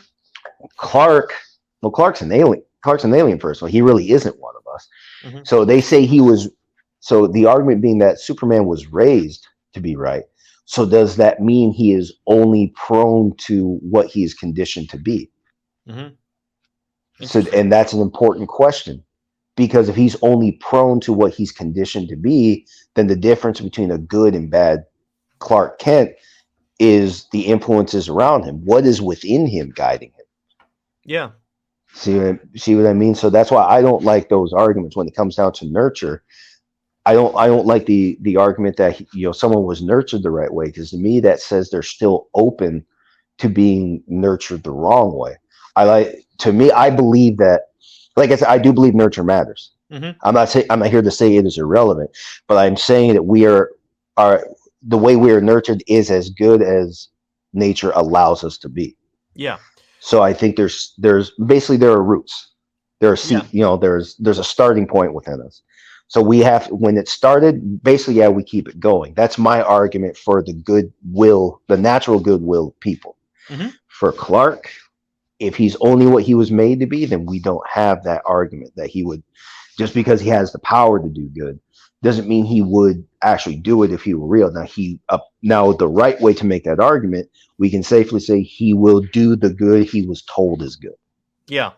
Speaker 3: Clark, well, Clark's an alien. Clark's an alien person. He really isn't one of us.
Speaker 2: Mm-hmm.
Speaker 3: So they say he was. So the argument being that Superman was raised to be right. So does that mean he is only prone to what he is conditioned to be?
Speaker 2: Mm-hmm.
Speaker 3: So, and that's an important question, because if he's only prone to what he's conditioned to be, then the difference between a good and bad Clark Kent is the influences around him. What is within him guiding him?
Speaker 2: Yeah.
Speaker 3: See what I mean? So that's why I don't like those arguments when it comes down to nurture. I don't like the argument that someone was nurtured the right way, because to me that says they're still open to being nurtured the wrong way. I believe that, like I said, I do believe nurture matters.
Speaker 2: Mm-hmm.
Speaker 3: I'm not here to say it is irrelevant, but I'm saying that we are the way we are nurtured is as good as nature allows us to be.
Speaker 2: Yeah.
Speaker 3: So I think there's basically there are roots. There are there's a starting point within us. So when it started, basically, we keep it going. That's my argument for the goodwill, the natural goodwill of people.
Speaker 2: Mm-hmm.
Speaker 3: For Clark, if he's only what he was made to be, then we don't have that argument that he would, just because he has the power to do good, doesn't mean he would actually do it if he were real. Now the right way to make that argument, we can safely say he will do the good he was told is good.
Speaker 2: Yeah.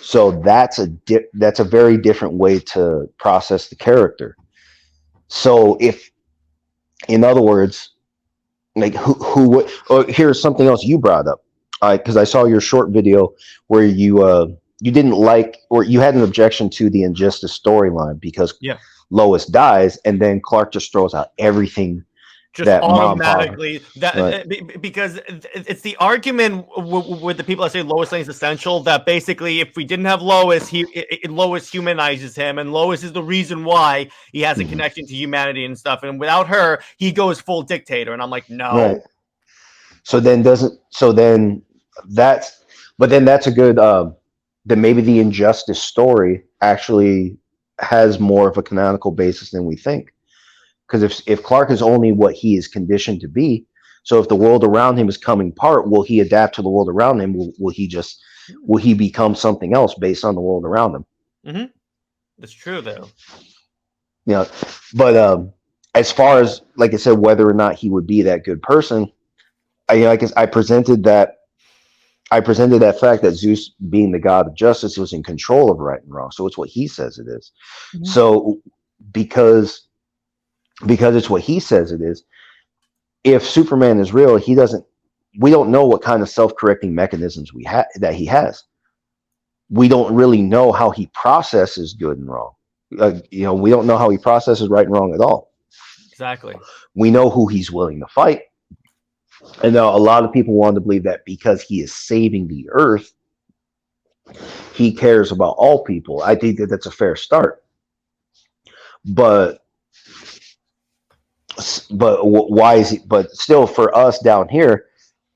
Speaker 3: So that's a very different way to process the character. So in other words, like who would, or here's something else you brought up, because I saw your short video where you didn't like, or you had an objection to the injustice storyline because Lois dies and then Clark just throws out everything.
Speaker 2: Just
Speaker 3: that
Speaker 2: automatically
Speaker 3: right.
Speaker 2: Because it's the argument with the people that say Lois Lane is essential, that basically if we didn't have Lois, Lois humanizes him, and Lois is the reason why he has a connection to humanity and stuff, and without her he goes full dictator. And I'm like, no.
Speaker 3: Right. But then that's a good then maybe the injustice story actually has more of a canonical basis than we think. Because if Clark is only what he is conditioned to be, so if the world around him is coming apart, will he adapt to the world around him? Will he become something else based on the world around him?
Speaker 2: Mm-hmm. That's true, though.
Speaker 3: But as far as, like I said, whether or not he would be that good person, I guess I presented that fact that Zeus, being the god of justice, was in control of right and wrong. So it's what he says it is. Mm-hmm. So because it's what he says it is, if Superman is real, we don't know what kind of self-correcting mechanisms that he has. We don't really know how he processes good and wrong. We don't know how he processes right and wrong at all.
Speaker 2: Exactly.
Speaker 3: We know who he's willing to fight. And now a lot of people want to believe that because he is saving the earth, he cares about all people. I think that's a fair start. But why is he? But still, for us down here,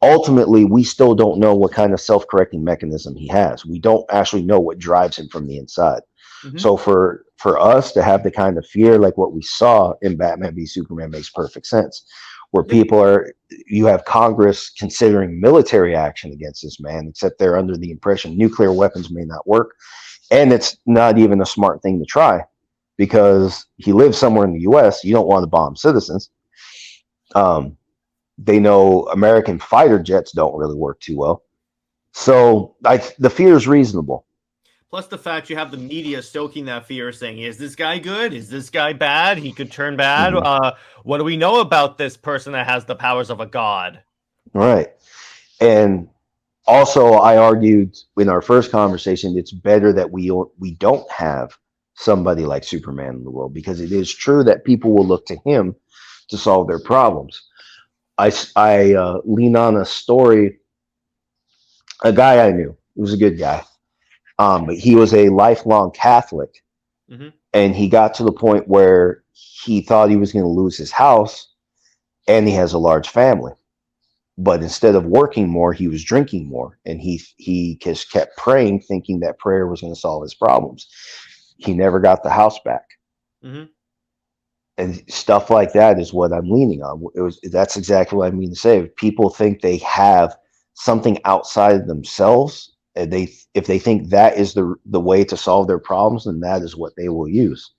Speaker 3: ultimately, we still don't know what kind of self-correcting mechanism he has. We don't actually know what drives him from the inside. Mm-hmm. So for us to have the kind of fear like what we saw in Batman v Superman makes perfect sense. Where you have Congress considering military action against this man, except they're under the impression nuclear weapons may not work, and it's not even a smart thing to try. Because he lives somewhere in the U.S., you don't want to bomb citizens. They know American fighter jets don't really work too well. So the fear is reasonable.
Speaker 2: Plus the fact you have the media stoking that fear, saying, is this guy good? Is this guy bad? He could turn bad. Mm-hmm. What do we know about this person that has the powers of a god?
Speaker 3: Right. And also, I argued in our first conversation, it's better that we don't have somebody like Superman in the world, because it is true that people will look to him to solve their problems. I lean on a story, a guy I knew. He was a good guy, but he was a lifelong Catholic,
Speaker 2: Mm-hmm.
Speaker 3: and he got to the point where he thought he was going to lose his house, and he has a large family. But instead of working more, he was drinking more, and he just kept praying, thinking that prayer was going to solve his problems. He never got the house back.
Speaker 2: Mm-hmm.
Speaker 3: And stuff like that is what I'm leaning on. That's exactly what I mean to say. If people think they have something outside of themselves, and if they think that is the way to solve their problems, then that is what they will use.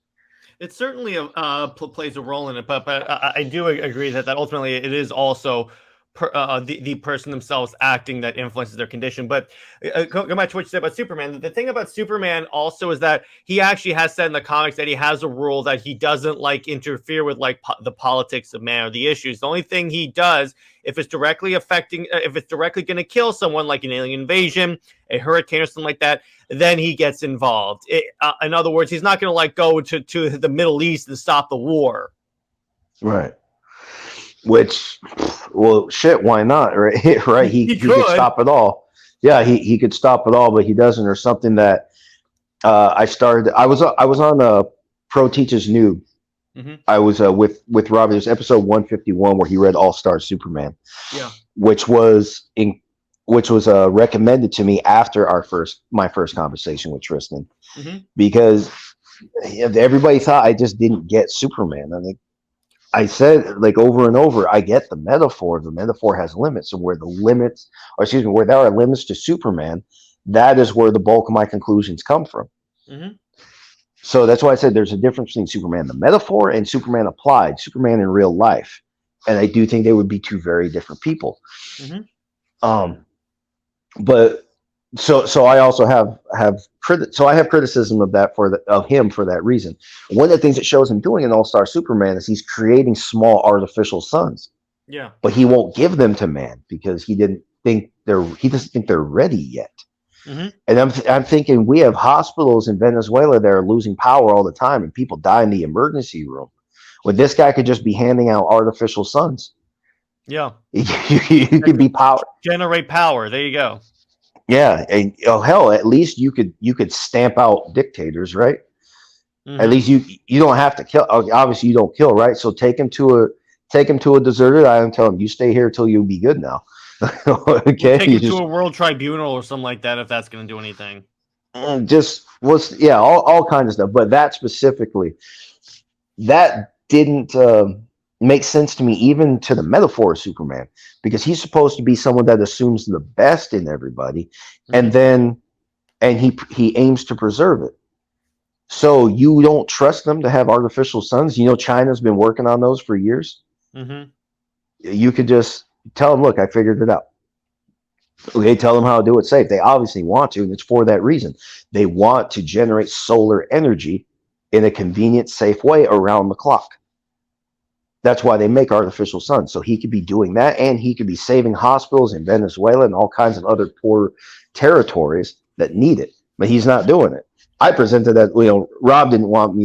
Speaker 2: It certainly plays a role in it, but I do agree that ultimately it is also the person themselves acting that influences their condition. But go back to what you said about Superman. The thing about Superman also is that he actually has said in the comics that he has a rule that he doesn't like interfere with like the politics of man or the issues. The only thing he does, if it's directly going to kill someone, like an alien invasion, a hurricane, or something like that, then he gets involved. In other words, he's not going to like go to the Middle East and stop the war.
Speaker 3: Right. Which, well, shit, why not? Right, right. He could stop it all. Yeah, he could stop it all, but he doesn't. Or something that I started. I was on a Pro Teacher's Noob.
Speaker 2: Mm-hmm.
Speaker 3: I was with Robbie. There's episode 151 where he read All Star Superman.
Speaker 2: Yeah.
Speaker 3: Which was recommended to me after my first conversation with Tristan,
Speaker 2: mm-hmm.
Speaker 3: because everybody thought I just didn't get Superman. I mean, I said like over and over, I get the metaphor. The metaphor has limits, and where there are limits to Superman, that is where the bulk of my conclusions come from.
Speaker 2: Mm-hmm.
Speaker 3: So that's why I said there's a difference between Superman the metaphor and Superman applied, Superman in real life, and I do think they would be two very different people.
Speaker 2: Mm-hmm.
Speaker 3: But so I also have criticism of him for that reason. One of the things that shows him doing in All-Star Superman is he's creating small artificial suns.
Speaker 2: Yeah.
Speaker 3: But he won't give them to man because he doesn't think they're ready yet.
Speaker 2: Mm-hmm.
Speaker 3: And I'm thinking we have hospitals in Venezuela that are losing power all the time and people die in the emergency room. When this guy could just be handing out artificial suns.
Speaker 2: Yeah.
Speaker 3: You could be power.
Speaker 2: Generate power. There you go.
Speaker 3: Yeah, and hell, at least you could stamp out dictators, right?
Speaker 2: Mm-hmm.
Speaker 3: At least you don't have to kill. Obviously, you don't kill, right? So take him to a deserted island. Tell him you stay here till you be good now. Okay,
Speaker 2: take him to a world tribunal or something like that if that's going to do anything.
Speaker 3: All kinds of stuff. But that specifically, that didn't make sense to me, even to the metaphor of Superman, because he's supposed to be someone that assumes the best in everybody,
Speaker 2: mm-hmm.
Speaker 3: and he aims to preserve it. So you don't trust them to have artificial suns? You know, China's been working on those for years.
Speaker 2: Mm-hmm.
Speaker 3: You could just tell them, look, I figured it out. Okay, tell them how to do it safe. They obviously want to, and it's for that reason. They want to generate solar energy in a convenient, safe way around the clock. That's why they make artificial suns. So he could be doing that, and he could be saving hospitals in Venezuela and all kinds of other poor territories that need it. But he's not doing it. I presented that, Rob didn't want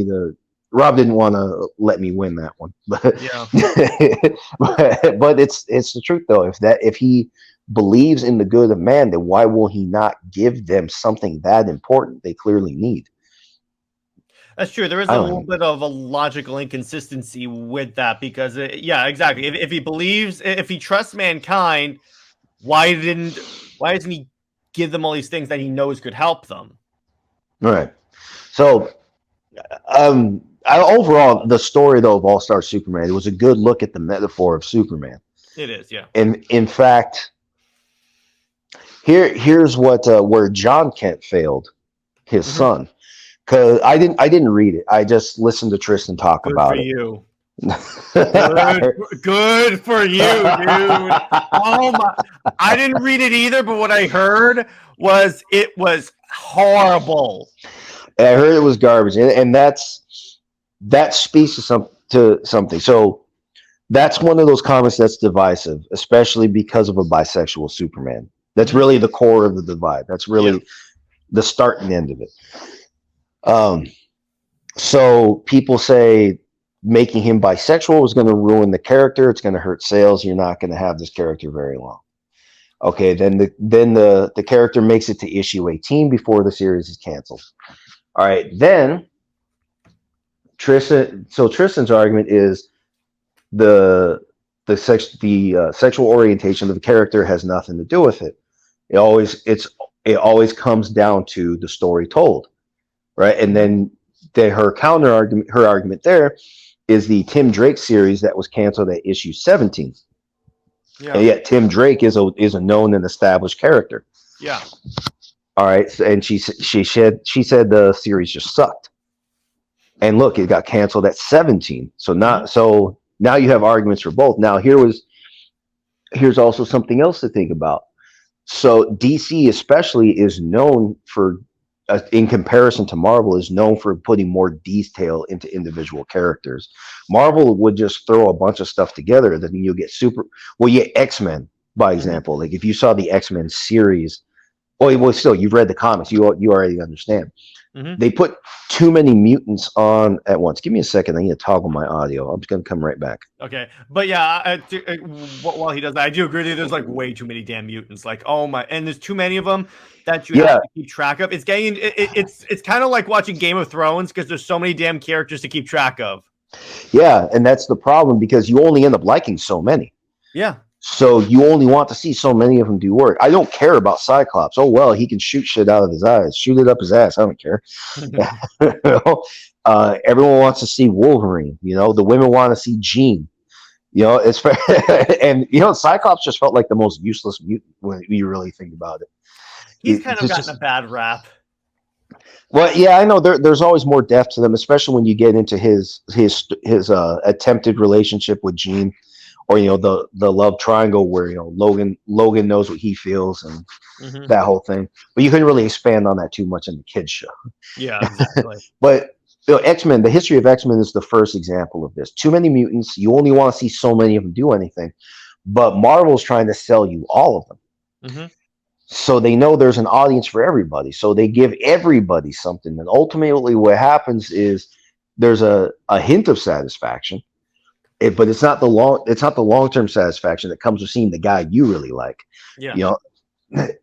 Speaker 3: to let me win that one. But
Speaker 2: yeah.
Speaker 3: but it's the truth though. If he believes in the good of man, then why will he not give them something that important they clearly need?
Speaker 2: That's true. There is a little bit of a logical inconsistency with that because, exactly. If he trusts mankind, why doesn't he give them all these things that he knows could help them?
Speaker 3: Right. So, overall, the story though of All Star Superman, it was a good look at the metaphor of Superman.
Speaker 2: It is, yeah.
Speaker 3: And in fact, here's what where John Kent failed his son. Because I didn't read it. I just listened to Tristan talk about it.
Speaker 2: You. Good for you, dude. Oh my! I didn't read it either, but what I heard was it was horrible.
Speaker 3: And I heard it was garbage, and that speaks to something. So that's one of those comics that's divisive, especially because of a bisexual Superman. That's really the core of the divide. That's really the start and end of it. So people say making him bisexual is going to ruin the character. It's going to hurt sales. You're not going to have this character very long. Okay, then the character makes it to issue 18 before the series is canceled. All right, then Tristan. So Tristan's argument is the sexual orientation of the character has nothing to do with it. It always comes down to the story told, right? And then her argument there is the Tim Drake series that was canceled at issue 17.
Speaker 2: Yeah.
Speaker 3: And yet Tim Drake is a known and established character.
Speaker 2: Yeah.
Speaker 3: All right, and she said the series just sucked. And look, it got canceled at 17. So now you have arguments for both. Now here's also something else to think about. So DC especially is known for, in comparison to Marvel, is known for putting more detail into individual characters. Marvel would just throw a bunch of stuff together, then you'll get X-Men, by example. Like if you saw the X-Men series, well, still you've read the comics, you already understand. They put too many mutants on at once. Give me a second. I need to toggle my audio. I'm just going to come right back.
Speaker 2: Okay. But yeah, while he does that, I do agree that there's like way too many damn mutants. Like, oh my, and there's too many of them that you have to keep track of. It's getting, it's kind of like watching Game of Thrones because there's so many damn characters to keep track of.
Speaker 3: Yeah, and that's the problem because you only end up liking so many.
Speaker 2: Yeah. So
Speaker 3: you only want to see so many of them do work. I don't care about Cyclops. Oh, well, he can shoot shit out of his eyes. Shoot it up his ass. I don't care. Everyone wants to see Wolverine. The women want to see Jean. It's and Cyclops just felt like the most useless mutant when you really think about it.
Speaker 2: He's kind of gotten a bad rap.
Speaker 3: Well, yeah, I know there's always more depth to them, especially when you get into his attempted relationship with Jean. Or the love triangle where Logan knows what he feels and that whole thing, but you couldn't really expand on that too much in the kids show.
Speaker 2: Yeah, exactly.
Speaker 3: But X-Men, the history of X-Men is the first example of this. Too many mutants. You only want to see so many of them do anything, but Marvel's trying to sell you all of them. So they know there's an audience for everybody. So they give everybody something, and ultimately what happens is there's a hint of satisfaction. But it's not the long-term satisfaction that comes with seeing the guy you really like.
Speaker 2: Yeah.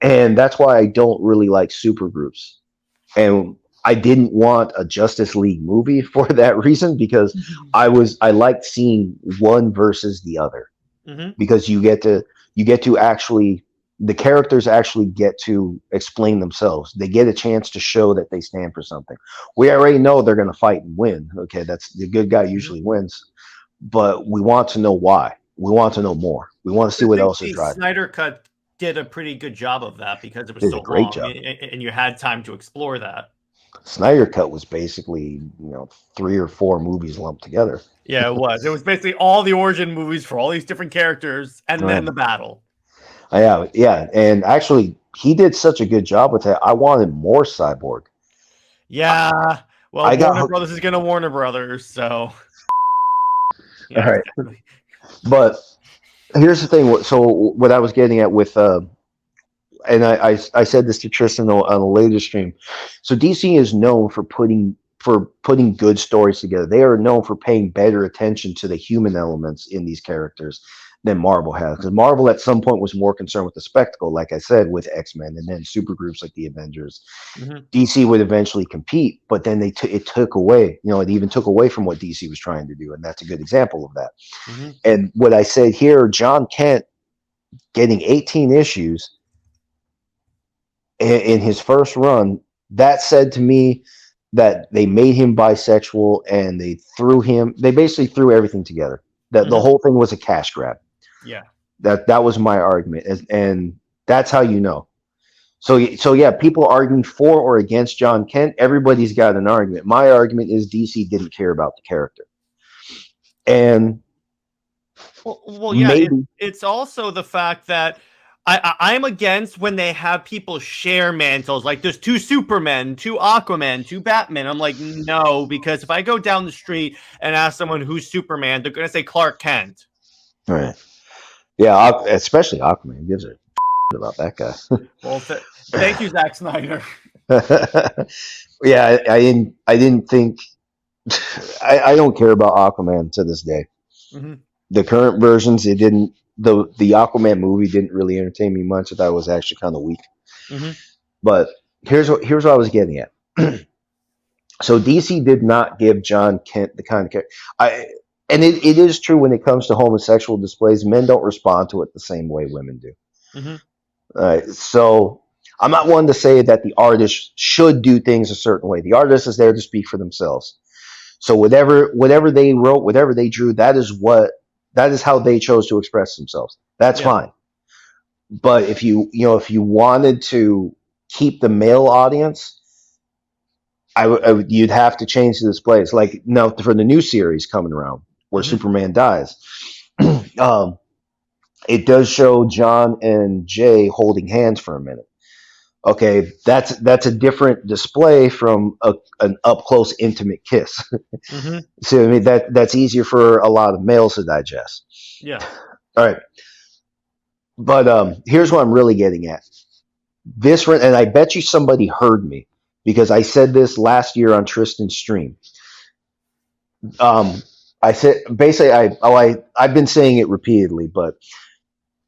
Speaker 3: And that's why I don't really like supergroups. And I didn't want a Justice League movie for that reason, because I liked seeing one versus the other. Because you get to actually, the characters actually get to explain themselves. They get a chance to show that they stand for something. We already know they're going to fight and win. Okay, that's the good guy usually wins. But we want to know why. We want to know more. We want to see what else is driving.
Speaker 2: Snyder Cut did a pretty good job of that because it was so long, and you had time to explore that.
Speaker 3: Snyder Cut was basically 3 or 4 movies lumped together.
Speaker 2: Yeah, it was. It was basically all the origin movies for all these different characters, and then the battle.
Speaker 3: Yeah, and actually, he did such a good job with that. I wanted more Cyborg.
Speaker 2: Yeah, well, Warner Brothers is going to Warner Brothers, so.
Speaker 3: Yeah, all right. Exactly. But here's the thing. So what I was getting at with, and I said this to Tristan on a later stream. So DC is known for putting good stories together. They are known for paying better attention to the human elements in these characters than Marvel has. Because Marvel at some point was more concerned with the spectacle, like I said, with X-Men, and then supergroups like the Avengers. DC would eventually compete, but then it took away, it even took away from what DC was trying to do, and that's a good example of that. And what I said here, John Kent getting 18 issues in his first run, that said to me that they made him bisexual, and they basically threw everything together. That the whole thing was a cash grab.
Speaker 2: Yeah.
Speaker 3: That was my argument, and that's how you know. So yeah, people arguing for or against John Kent, everybody's got an argument. My argument is DC didn't care about the character. And
Speaker 2: well yeah, it's also the fact that I'm against when they have people share mantles. Like there's 2 Supermen, 2 Aquaman, 2 Batman. I'm like, no, because if I go down the street and ask someone who's Superman, they're going to say Clark Kent.
Speaker 3: Right. Yeah, especially Aquaman. Who gives a about that guy?
Speaker 2: Well, thank you, Zack Snyder.
Speaker 3: Yeah, I didn't think I don't care about Aquaman to this day.
Speaker 2: Hmm.
Speaker 3: The current versions, it didn't. The Aquaman movie didn't really entertain me much. I thought it was actually kind of weak.
Speaker 2: Hmm.
Speaker 3: But here's what I was getting at. So DC did not give John Kent the kind of character. It is true when it comes to homosexual displays, men don't respond to it the same way women do.
Speaker 2: Hmm.
Speaker 3: So I'm not one to say that the artist should do things a certain way. The artist is there to speak for themselves. So whatever they wrote, whatever they drew, that is how they chose to express themselves. That's
Speaker 2: Yeah.
Speaker 3: fine. But if you wanted to keep the male audience, you'd have to change the displays. Like now for the new series coming around where
Speaker 2: Hmm.
Speaker 3: Superman dies, it does show John and Jay holding hands for a minute. Okay, that's a different display from an up close intimate kiss.
Speaker 2: Hmm.
Speaker 3: So I mean that's easier for a lot of males to digest.
Speaker 2: Yeah.
Speaker 3: All right, but here's what I'm really getting at. And I bet you somebody heard me because I said this last year on Tristan's stream. Um, I said basically I've been saying it repeatedly, but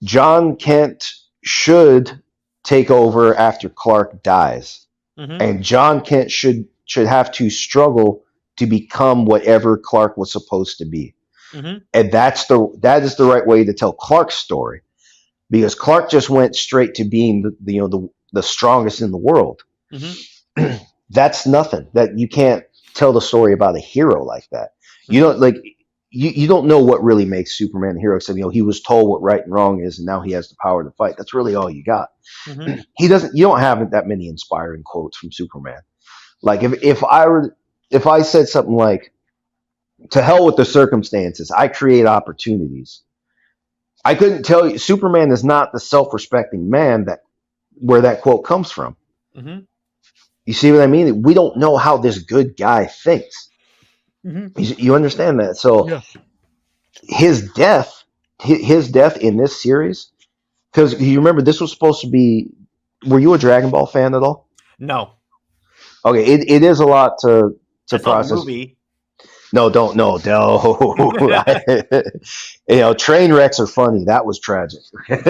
Speaker 3: John Kent should take over after Clark dies,
Speaker 2: Hmm.
Speaker 3: and John Kent should have to struggle to become whatever Clark was supposed to be,
Speaker 2: Hmm.
Speaker 3: and that is the right way to tell Clark's story because Clark just went straight to being the strongest in the world.
Speaker 2: Hmm.
Speaker 3: That's nothing. That you can't tell the story about a hero like that. You
Speaker 2: Hmm.
Speaker 3: don't like you don't know what really makes Superman a hero. Except he was told what right and wrong is, and now he has the power to fight. That's really all you got.
Speaker 2: Hmm.
Speaker 3: He doesn't. You don't have that many inspiring quotes from Superman. Like if I said something like, "To hell with the circumstances, I create opportunities." I couldn't tell you. Superman is not the self-respecting man that where that quote comes from.
Speaker 2: Hmm.
Speaker 3: You see what I mean? We don't know how this good guy thinks.
Speaker 2: Hmm.
Speaker 3: You understand that? So
Speaker 2: Yeah.
Speaker 3: his death, his death in this series, because you remember this was supposed to be. Were you a Dragon Ball fan at all?
Speaker 2: No.
Speaker 3: Okay, it is a lot to
Speaker 2: I saw the
Speaker 3: process.
Speaker 2: movie.
Speaker 3: No, don't no. Train wrecks are funny. That was tragic. All
Speaker 2: I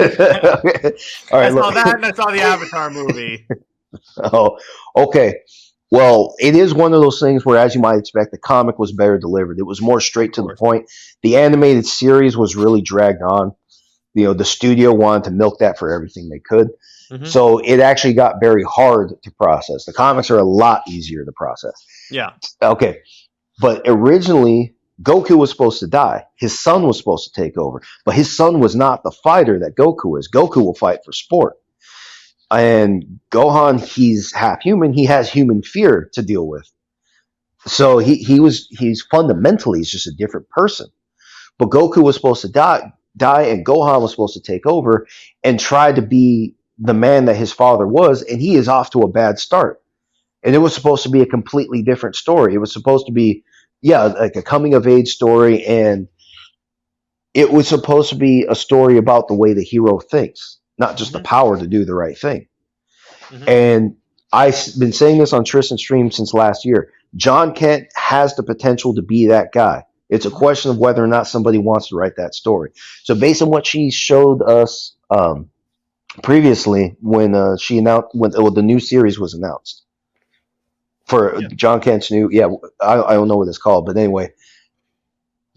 Speaker 3: right,
Speaker 2: saw
Speaker 3: look.
Speaker 2: that and I saw the Avatar movie.
Speaker 3: Oh, okay. Well, it is one of those things where, as you might expect, the comic was better delivered. It was more
Speaker 2: Of
Speaker 3: straight to the
Speaker 2: course.
Speaker 3: point. The animated series was really dragged on. The studio wanted to milk that for everything they could.
Speaker 2: Hmm.
Speaker 3: So it actually got very hard to process. The comics are a lot easier to process.
Speaker 2: Yeah.
Speaker 3: Okay. But originally, Goku was supposed to die. His son was supposed to take over. But his son was not the fighter that Goku is. Goku will fight for sport. And Gohan, he's half human. He has human fear to deal with. So he's fundamentally he's just a different person. But Goku was supposed to die, and Gohan was supposed to take over and try to be the man that his father was, and he is off to a bad start. And it was supposed to be a completely different story. It was supposed to be, yeah, like a coming of age story, and it was supposed to be a story about the way the hero thinks, not just the
Speaker 2: Hmm.
Speaker 3: power to do the right thing.
Speaker 2: Hmm.
Speaker 3: And I've been saying this on Tristan's stream since last year. John Kent has the potential to be that guy. It's a question of whether or not somebody wants to write that story. So based on what she showed us previously when she announced when the new series was announced for
Speaker 2: Yeah.
Speaker 3: John Kent's new, yeah, I don't know what it's called, but anyway,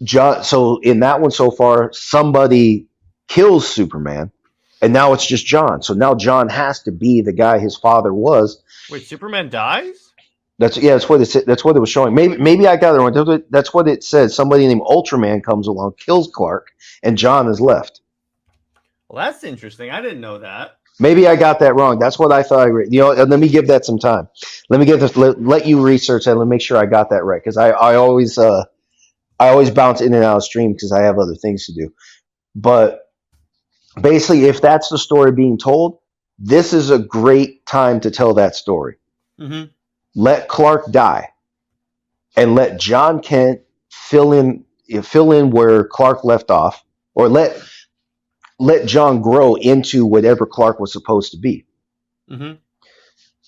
Speaker 3: John. So in that one so far, somebody kills Superman, and now it's just John. So now John has to be the guy his father was.
Speaker 2: Wait, Superman dies?
Speaker 3: That's what it was showing. Maybe I got it wrong. That's what it said. Somebody named Ultraman comes along, kills Clark, and John is left.
Speaker 2: Well, that's interesting. I didn't know that.
Speaker 3: Maybe I got that wrong. That's what I thought I read. Let me give that some time. Let me get this. Let you research that. Let me make sure I got that right because I always bounce in and out of stream because I have other things to do. But basically, if that's the story being told, this is a great time to tell that story.
Speaker 2: Hmm.
Speaker 3: Let Clark die and let John Kent fill in where Clark left off, or let John grow into whatever Clark was supposed to be.
Speaker 2: Hmm.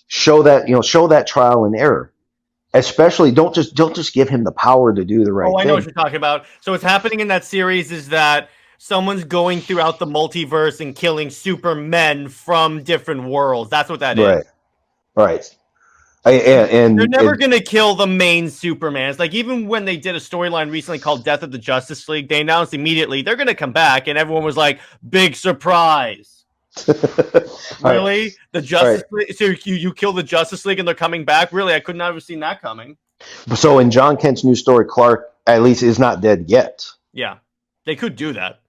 Speaker 3: Show that trial and error. Especially don't just give him the power to do the right
Speaker 2: Oh, I know what
Speaker 3: thing.
Speaker 2: you're talking about. So what's happening in that series is that someone's going throughout the multiverse and killing supermen from different worlds. That's what that is.
Speaker 3: Right. Right.
Speaker 2: They're never
Speaker 3: And
Speaker 2: going to kill the main Superman. It's like even when they did a storyline recently called Death of the Justice League, they announced immediately they're going to come back, and everyone was like, big surprise. Really?
Speaker 3: right.
Speaker 2: The Justice League? So you kill the Justice League and they're coming back? Really? I could not have seen that coming.
Speaker 3: So in John Kent's new story, Clark at least is not dead yet.
Speaker 2: Yeah, they could do that.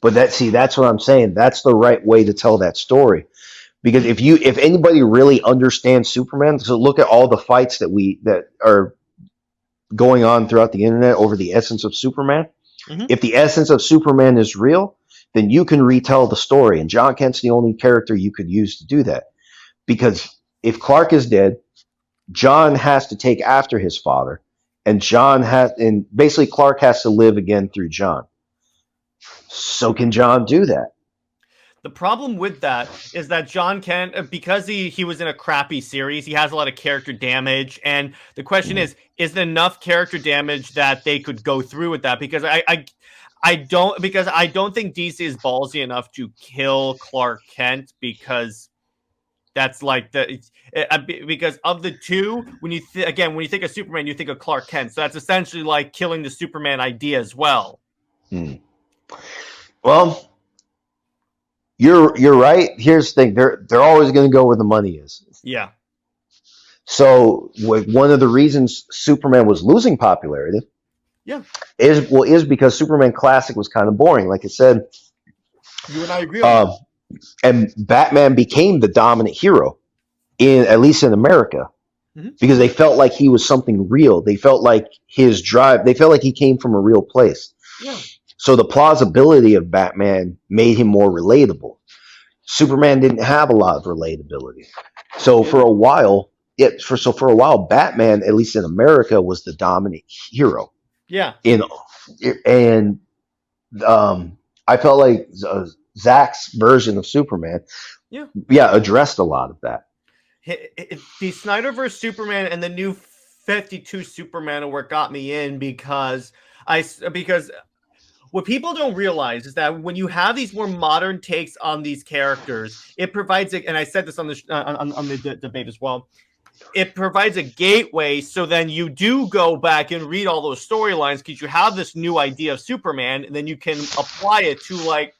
Speaker 3: But that's what I'm saying. That's the right way to tell that story. Because if anybody really understands Superman, so look at all the fights that are going on throughout the internet over the essence of Superman.
Speaker 2: Mhm.
Speaker 3: If the essence of Superman is real, then you can retell the story. And John Kent's the only character you could use to do that. Because if Clark is dead, John has to take after his father, and basically Clark has to live again through John. So can John do that?
Speaker 2: The problem with that is that John Kent, because he was in a crappy series, he has a lot of character damage, and the question is it enough character damage that they could go through with that? Because I don't think DC is ballsy enough to kill Clark Kent, because that's like because of the two, when you think of Superman, you think of Clark Kent, so that's essentially like killing the Superman idea as well.
Speaker 3: Well, you're right. Here's the thing: they're always going to go where the money is.
Speaker 2: Yeah.
Speaker 3: So one of the reasons Superman was losing popularity, is because Superman Classic was kind of boring. Like I said,
Speaker 2: you and I agree.
Speaker 3: And Batman became the dominant hero at least in America, because they felt like he was something real. They felt like his drive. They felt like he came from a real place.
Speaker 2: Yeah.
Speaker 3: So the plausibility of Batman made him more relatable. Superman didn't have a lot of relatability. So for a while, Batman, at least in America, was the dominant hero.
Speaker 2: Yeah.
Speaker 3: And I felt like Zack's version of Superman, addressed a lot of that.
Speaker 2: The SnyderVerse Superman and the new 52 Superman are what got me in, because what people don't realize is that when you have these more modern takes on these characters, it provides and I said this on the debate as well, it provides a gateway, so then you do go back and read all those storylines because you have this new idea of Superman, and then you can apply it to like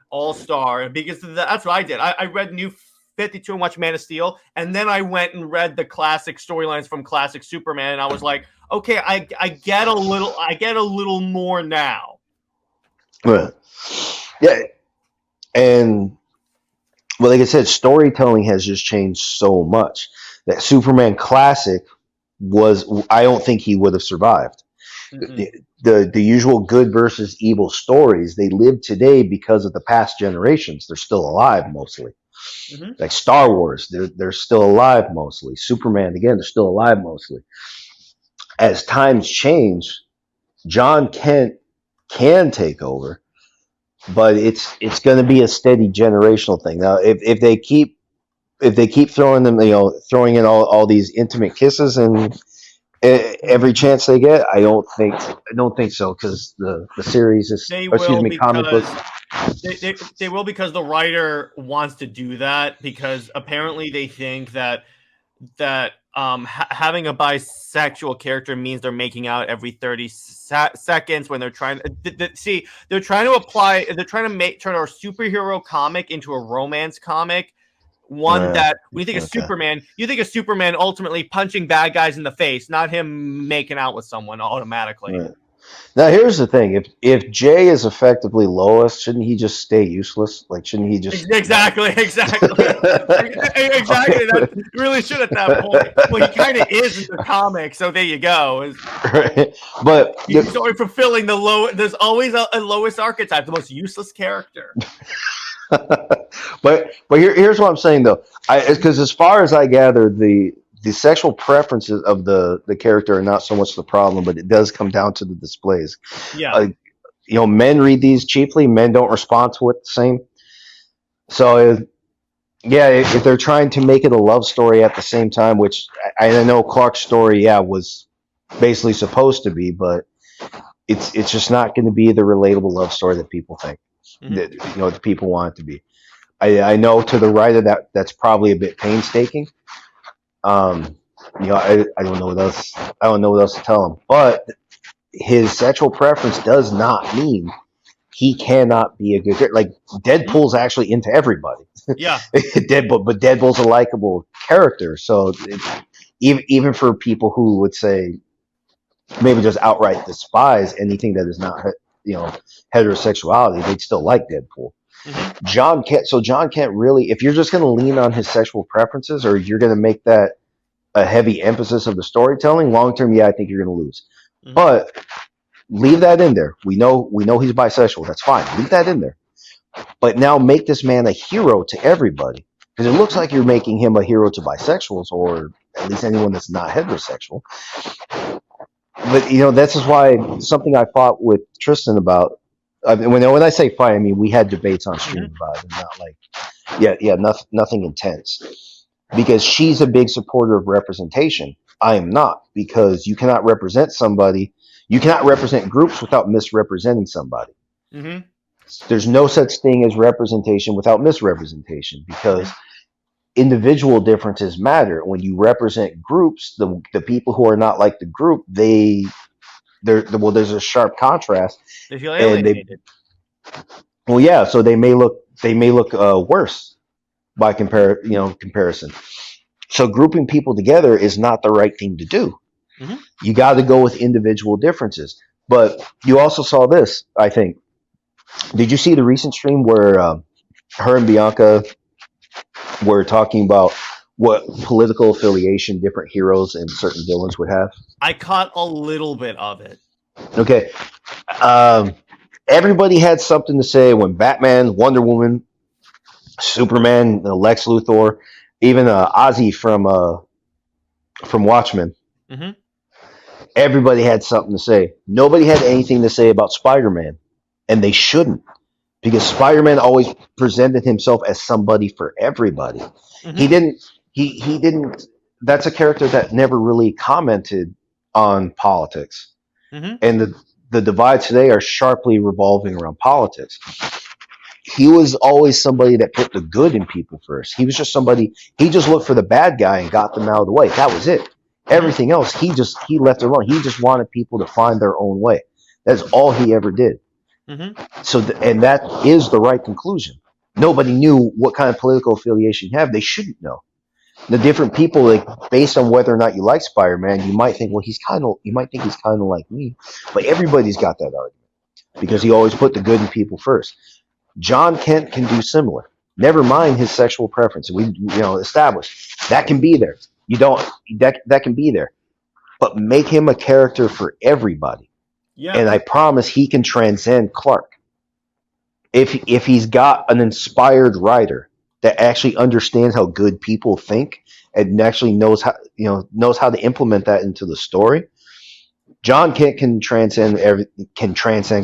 Speaker 2: All-Star, because that's what I did. I read New 52 and watched Man of Steel, and then I went and read the classic storylines from classic Superman, and I was like, okay, I get a little more now.
Speaker 3: Right. Yeah. And well, like I said, storytelling has just changed so much that Superman Classic I don't think he would have survived. The usual good versus evil stories, they live today because of the past generations. They're still alive mostly. Like Star Wars, they're still alive mostly. Superman, again, they're still alive mostly. As times change, John Kent can take over, but it's going to be a steady generational thing. Now, if they keep throwing in all these intimate kisses and every chance they get, I don't think so, because the series is comic book.
Speaker 2: They will, because the writer wants to do that, because apparently they think that having a bisexual character means they're making out every 30 seconds when they're trying to they're trying to turn our superhero comic into a romance comic. That when you think of Superman, you think of Superman ultimately punching bad guys in the face, not him making out with someone automatically.
Speaker 3: Right. Now, here's the thing: if Jay is effectively Lois, shouldn't he just stay useless? Like, shouldn't he just
Speaker 2: exactly? That really should at that point. Well, he kind of is in the comic, so there you go.
Speaker 3: Right. But
Speaker 2: he's always fulfilling there's always a Lois archetype, the most useless character.
Speaker 3: but here's what I'm saying though, because as far as I gather, the sexual preferences of the character are not so much the problem, but it does come down to the displays.
Speaker 2: Yeah.
Speaker 3: Men read these cheaply. Men don't respond to it the same. So Yeah, if they're trying to make it a love story at the same time, which I know Clark's story, yeah, was basically supposed to be, but it's just not going to be the relatable love story that people think
Speaker 2: Mhm.
Speaker 3: that that people want it to be. I know to the writer that's probably a bit painstaking. Um, I don't know what else I don't know what else to tell him, but his sexual preference does not mean he cannot be a good character. Like
Speaker 2: Mhm.
Speaker 3: Deadpool's actually into everybody.
Speaker 2: Yeah.
Speaker 3: Deadpool, but Deadpool's a likable character, so even for people who would say maybe just outright despise anything that is not you know heterosexuality, they'd still like Deadpool.
Speaker 2: Mhm.
Speaker 3: John can't really, if you're just going to lean on his sexual preferences or you're going to make that a heavy emphasis of the storytelling long term, yeah, I think you're going to lose.
Speaker 2: Mhm.
Speaker 3: But leave that in there. We know he's bisexual. That's fine. Leave that in there. But now make this man a hero to everybody. Because it looks like you're making him a hero to bisexuals or at least anyone that's not heterosexual. But this is why something I fought with Tristan about. I mean, when I say fight, I mean we had debates on stream
Speaker 2: Mhm.
Speaker 3: about it, not like nothing intense. Because she's a big supporter of representation. I am not, because you cannot represent somebody. You cannot represent groups without misrepresenting somebody.
Speaker 2: Mhm.
Speaker 3: There's no such thing as representation without misrepresentation, because
Speaker 2: Mhm.
Speaker 3: individual differences matter. When you represent groups, the people who are not like the group, there's a sharp contrast,
Speaker 2: They feel
Speaker 3: and they
Speaker 2: alienated.
Speaker 3: well, yeah, so they may look worse by comparison. So grouping people together is not the right thing to do.
Speaker 2: Mhm.
Speaker 3: You got to go with individual differences. But you also saw this, I think. Did you see the recent stream where her and Bianca were talking about what political affiliation different heroes and certain villains would have?
Speaker 2: I caught a little bit of it.
Speaker 3: Okay. Um, Everybody had something to say when Batman, Wonder Woman, Superman, Lex Luthor, even Ozzy from Watchmen.
Speaker 2: Mhm.
Speaker 3: Everybody had something to say. Nobody had anything to say about Spider-Man, and they shouldn't, because Spider-Man always presented himself as somebody for everybody. He
Speaker 2: Mhm.
Speaker 3: didn't. He didn't. That's a character that never really commented on politics,
Speaker 2: Mhm.
Speaker 3: and the divides today are sharply revolving around politics. He was always somebody that put the good in people first. He was just somebody. He just looked for the bad guy and got them out of the way. That was it.
Speaker 2: Mhm.
Speaker 3: Everything else, he left it alone. He just wanted people to find their own way. That's all he ever did.
Speaker 2: Mhm.
Speaker 3: So, and that is the right conclusion. Nobody knew what kind of political affiliation you have. They shouldn't know. The different people, like based on whether or not you like Spider-Man, you might think, well, you might think he's kind of like me, but everybody's got that argument because
Speaker 2: Yeah.
Speaker 3: he always put the good in people first. John Kent can do similar. Never mind his sexual preference. We established that can be there. You don't that can be there, but make him a character for everybody.
Speaker 2: Yeah.
Speaker 3: And I promise he can transcend Clark if he's got an inspired writer that actually understands how good people think and actually knows how to implement that into the story. John Kent can transcend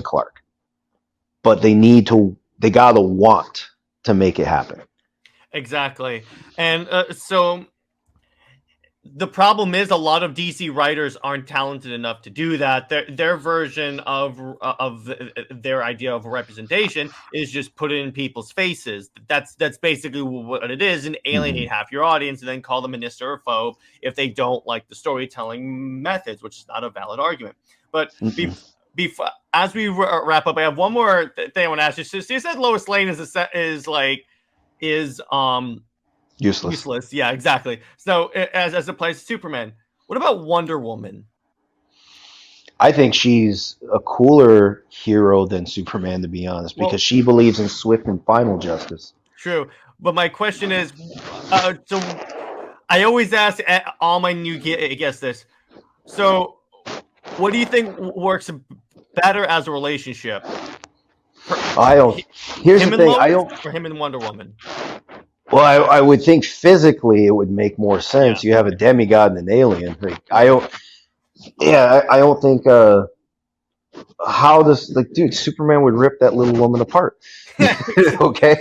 Speaker 3: Clark, but they gotta want to make it happen.
Speaker 2: Exactly. And so the problem is a lot of DC writers aren't talented enough to do that. Their version of their idea of representation is just put it in people's faces. That's basically what it is, and
Speaker 3: Mm-hmm.
Speaker 2: alienate half your audience, and then call them minister or phobe if they don't like the storytelling methods, which is not a valid argument. But before, as we wrap up, I have one more thing I want to ask you. So you said Lois Lane is
Speaker 3: Useless.
Speaker 2: useless. Yeah, exactly. So as it applies to Superman, what about Wonder Woman?
Speaker 3: I think she's a cooler hero than Superman, to be honest, because
Speaker 2: Well,
Speaker 3: she believes in swift and final justice.
Speaker 2: true, but my question is, so I always ask all my new guests this. So, what do you think works better as a relationship? Her,
Speaker 3: I don't. Here's the
Speaker 2: him and
Speaker 3: thing. I
Speaker 2: Lois,
Speaker 3: don't.
Speaker 2: or him and Wonder Woman?
Speaker 3: Well, I would think physically it would make more
Speaker 2: Yeah,
Speaker 3: sense. You have a
Speaker 2: right.
Speaker 3: demigod and an alien. Like, I
Speaker 2: Right.
Speaker 3: don't. Yeah, I don't think. how does dude, Superman would rip that little woman apart. Okay.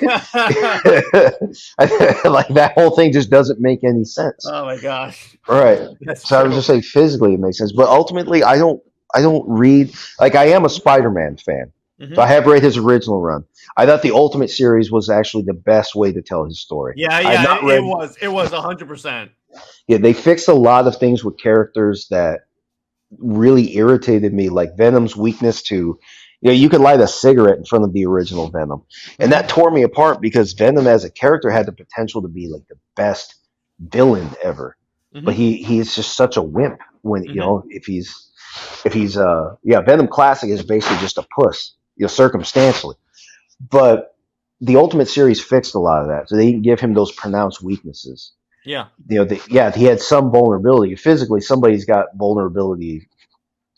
Speaker 3: Like that whole thing just doesn't make any sense.
Speaker 2: Oh my gosh,
Speaker 3: Right.
Speaker 2: that's
Speaker 3: So I was
Speaker 2: true.
Speaker 3: just saying physically it makes sense, but ultimately I don't read, like I am a Spider-Man fan. So I
Speaker 2: Hmm.
Speaker 3: have read his original run. I thought the Ultimate series was actually the best way to tell his story.
Speaker 2: Yeah,
Speaker 3: I have
Speaker 2: yeah,
Speaker 3: not
Speaker 2: it
Speaker 3: read.
Speaker 2: was. It was 100%.
Speaker 3: Yeah, they fixed a lot of things with characters that really irritated me, like Venom's weakness to, you could light a cigarette in front of the original Venom, and
Speaker 2: Hmm.
Speaker 3: that tore me apart because Venom as a character had the potential to be like the best villain ever, but
Speaker 2: Hmm.
Speaker 3: he's just such a wimp when
Speaker 2: Hmm.
Speaker 3: if he's yeah, Venom Classic is basically just a puss, circumstantially, but the Ultimate series fixed a lot of that, so they didn't give him those pronounced weaknesses.
Speaker 2: Yeah.
Speaker 3: Yeah, he had some vulnerability physically. Somebody's got vulnerability.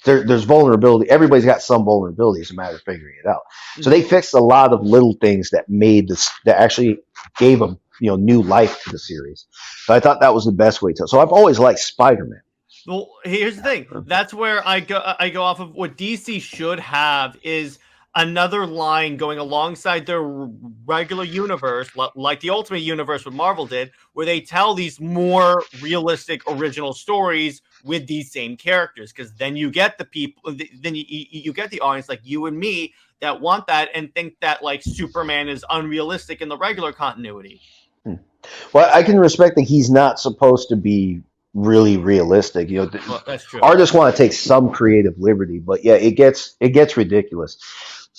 Speaker 3: There's vulnerability. Everybody's got some vulnerability. It's a matter of figuring it out. So
Speaker 2: Hmm.
Speaker 3: they fixed a lot of little things that made this, that actually gave them, new life to the series. So I thought that was the best way to. So I've always liked Spider-Man.
Speaker 2: Well, here's the thing. That's where I go off of what DC should have is another line going alongside their regular universe, like the Ultimate Universe, what Marvel did, where they tell these more realistic original stories with these same characters. Because then you get the people, then you get the audience like you and me that want that and think that like Superman is unrealistic in the regular continuity.
Speaker 3: Hmm. Well, I can respect that he's not supposed to be really realistic.
Speaker 2: Well, that's true.
Speaker 3: Artists want to take some creative liberty, but yeah, it gets ridiculous.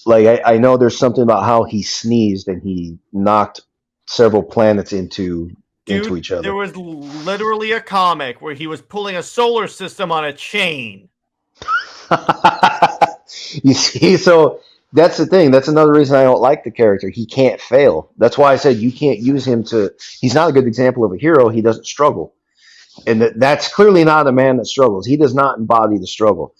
Speaker 3: Like I know there's something about how he sneezed and he knocked several planets into
Speaker 2: Dude,
Speaker 3: each
Speaker 2: there
Speaker 3: other.
Speaker 2: was literally a comic where he was pulling a solar system on a chain.
Speaker 3: You see, so that's the thing. That's another reason I don't like the character. He can't fail. That's why I said you can't use him to. He's not a good example of a hero. He doesn't struggle, and that's clearly not a man that struggles. He does not embody the struggle.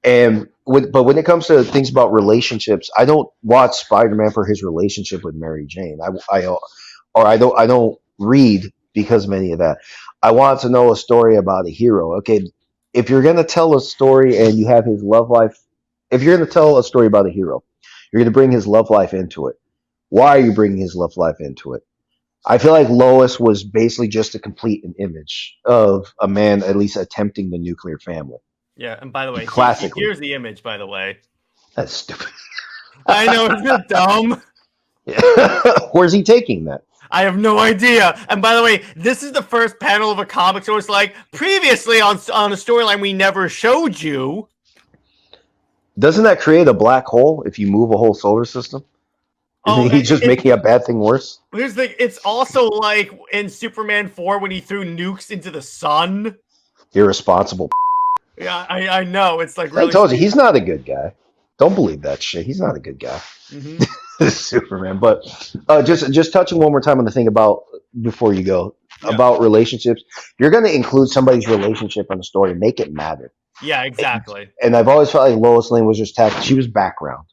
Speaker 3: But when it comes to things about relationships, I don't watch Spider-Man for his relationship with Mary Jane. I don't read because of any of that. I want to know a story about a hero. Okay, if you're gonna tell a story and you have his love life, if you're gonna tell a story about a hero, you're gonna bring his love life into it. Why are you bringing his love life into it? I feel like Lois was basically just to complete an image of a man at least attempting the nuclear family.
Speaker 2: Yeah, and by the way,
Speaker 3: Classically,
Speaker 2: here's the image, by the way.
Speaker 3: that's stupid.
Speaker 2: I know, isn't it dumb?
Speaker 3: Where's he taking that?
Speaker 2: I have no idea. And by the way, this is the first panel of a comic, so it's like previously on a storyline we never showed you.
Speaker 3: Doesn't that create a black hole if you move a whole solar system?
Speaker 2: Oh,
Speaker 3: Isn't he just making a bad thing worse?
Speaker 2: here's the thing. It's also like in Superman 4 when he threw nukes into the sun.
Speaker 3: Irresponsible.
Speaker 2: Yeah, I know. It's like
Speaker 3: I
Speaker 2: really
Speaker 3: told you,
Speaker 2: stupid.
Speaker 3: he's not a good guy. Don't believe that shit. He's not a good guy.
Speaker 2: Hmm.
Speaker 3: Superman. But just touching one more time on the thing about, before you go,
Speaker 2: Yeah.
Speaker 3: about relationships. If you're going to include somebody's relationship in the story, make it matter.
Speaker 2: Yeah, exactly.
Speaker 3: And I've always felt like Lois Lane was just tacked. She was background.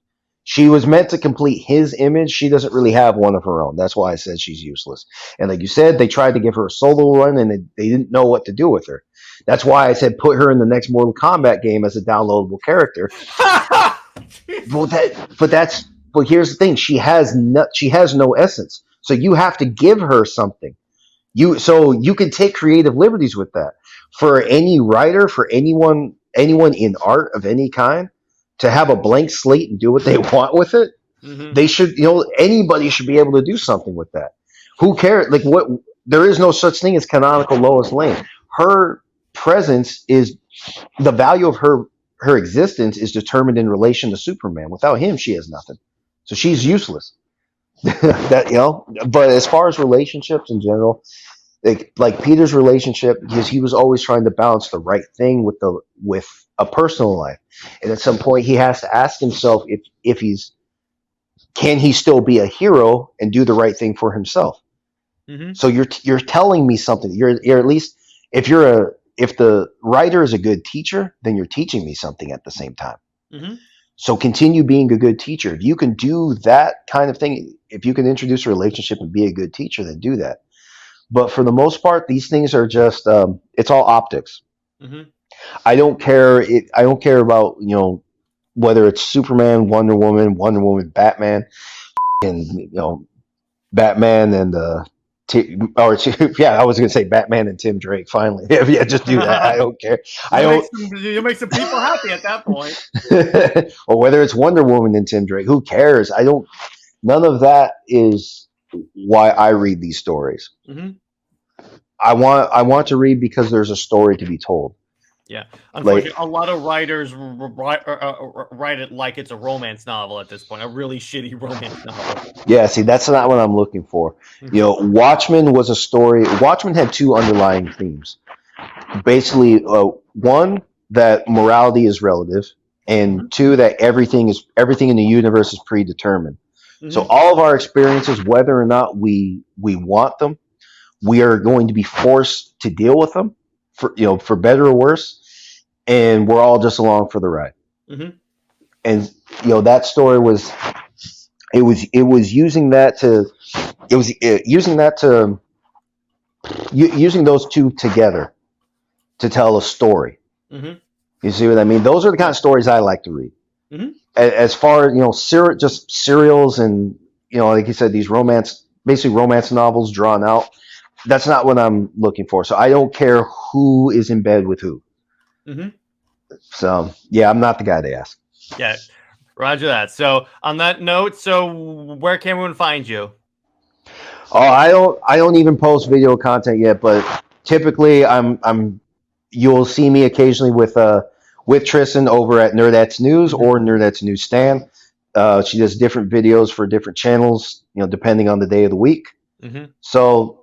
Speaker 3: She was meant to complete his image. She doesn't really have one of her own. That's why I said she's useless. And like you said, they tried to give her a solo run, and they didn't know what to do with her. That's why I said put her in the next Mortal Kombat game as a downloadable character. Well, but here's the thing: she has no essence. So you have to give her something. So you can take creative liberties with that. For any writer, for anyone in art of any kind, to have a blank slate and do what they want with it,
Speaker 2: Hmm.
Speaker 3: they should, anybody should be able to do something with that. Who cares? Like what? There is no such thing as canonical Lois Lane. Her presence is the value of her existence is determined in relation to Superman. Without him, she has nothing. So she's useless. But as far as relationships in general, like Peter's relationship, because he was always trying to balance the right thing with a personal life, and at some point he has to ask himself if he's can he still be a hero and do the right thing for himself.
Speaker 2: Hmm.
Speaker 3: So you're telling me something. You're at least, if the writer is a good teacher, then you're teaching me something at the same time.
Speaker 2: Hmm.
Speaker 3: So continue being a good teacher. If you can do that kind of thing, if you can introduce a relationship and be a good teacher, then do that. But for the most part, these things are just it's all optics.
Speaker 2: Hmm.
Speaker 3: I don't care. I don't care about whether it's Superman, Wonder Woman, Batman, and Batman and I was gonna say Batman and Tim Drake. Finally, yeah, just do that. I don't care.
Speaker 2: You'll make some people happy at that point.
Speaker 3: Or whether it's Wonder Woman and Tim Drake, who cares? I don't. None of that is why I read these stories.
Speaker 2: Mm-hmm.
Speaker 3: I want to read because there's a story to be told.
Speaker 2: Yeah, unfortunately, a lot of writers write it like it's a romance novel at this point, a really shitty romance novel.
Speaker 3: Yeah, see, that's not what I'm looking for.
Speaker 2: Mm-hmm.
Speaker 3: Watchmen was a story. Watchmen had two underlying themes. Basically, one, that morality is relative, and two, that everything in the universe is predetermined.
Speaker 2: Mm-hmm.
Speaker 3: So all of our experiences, whether or not we want them, we are going to be forced to deal with them, for better or worse, and we're all just along for the ride.
Speaker 2: Mm-hmm.
Speaker 3: And that story was using those two together to tell a story.
Speaker 2: Mm-hmm.
Speaker 3: You see what I mean? Those are the kind of stories I like to read.
Speaker 2: Mm-hmm.
Speaker 3: As far as just serials and like you said, these basically romance novels drawn out. That's not what I'm looking for. So I don't care who is in bed with who.
Speaker 2: Mm-hmm.
Speaker 3: So yeah, I'm not the guy to ask.
Speaker 2: Yeah, roger that. So on that note, where can everyone find you?
Speaker 3: Oh, I don't even post video content yet, but typically you'll see me occasionally with Tristan over at Nerdettes News or Nerdettes Newsstand. She does different videos for different channels, depending on the day of the week.
Speaker 2: Mm-hmm.
Speaker 3: So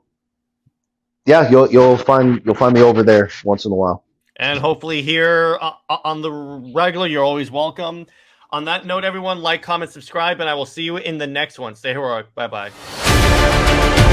Speaker 3: yeah, you'll find me over there once in a while.
Speaker 2: And hopefully here on the regular, you're always welcome. On that note, everyone, like, comment, subscribe, and I will see you in the next one. Stay heroic. Bye-bye.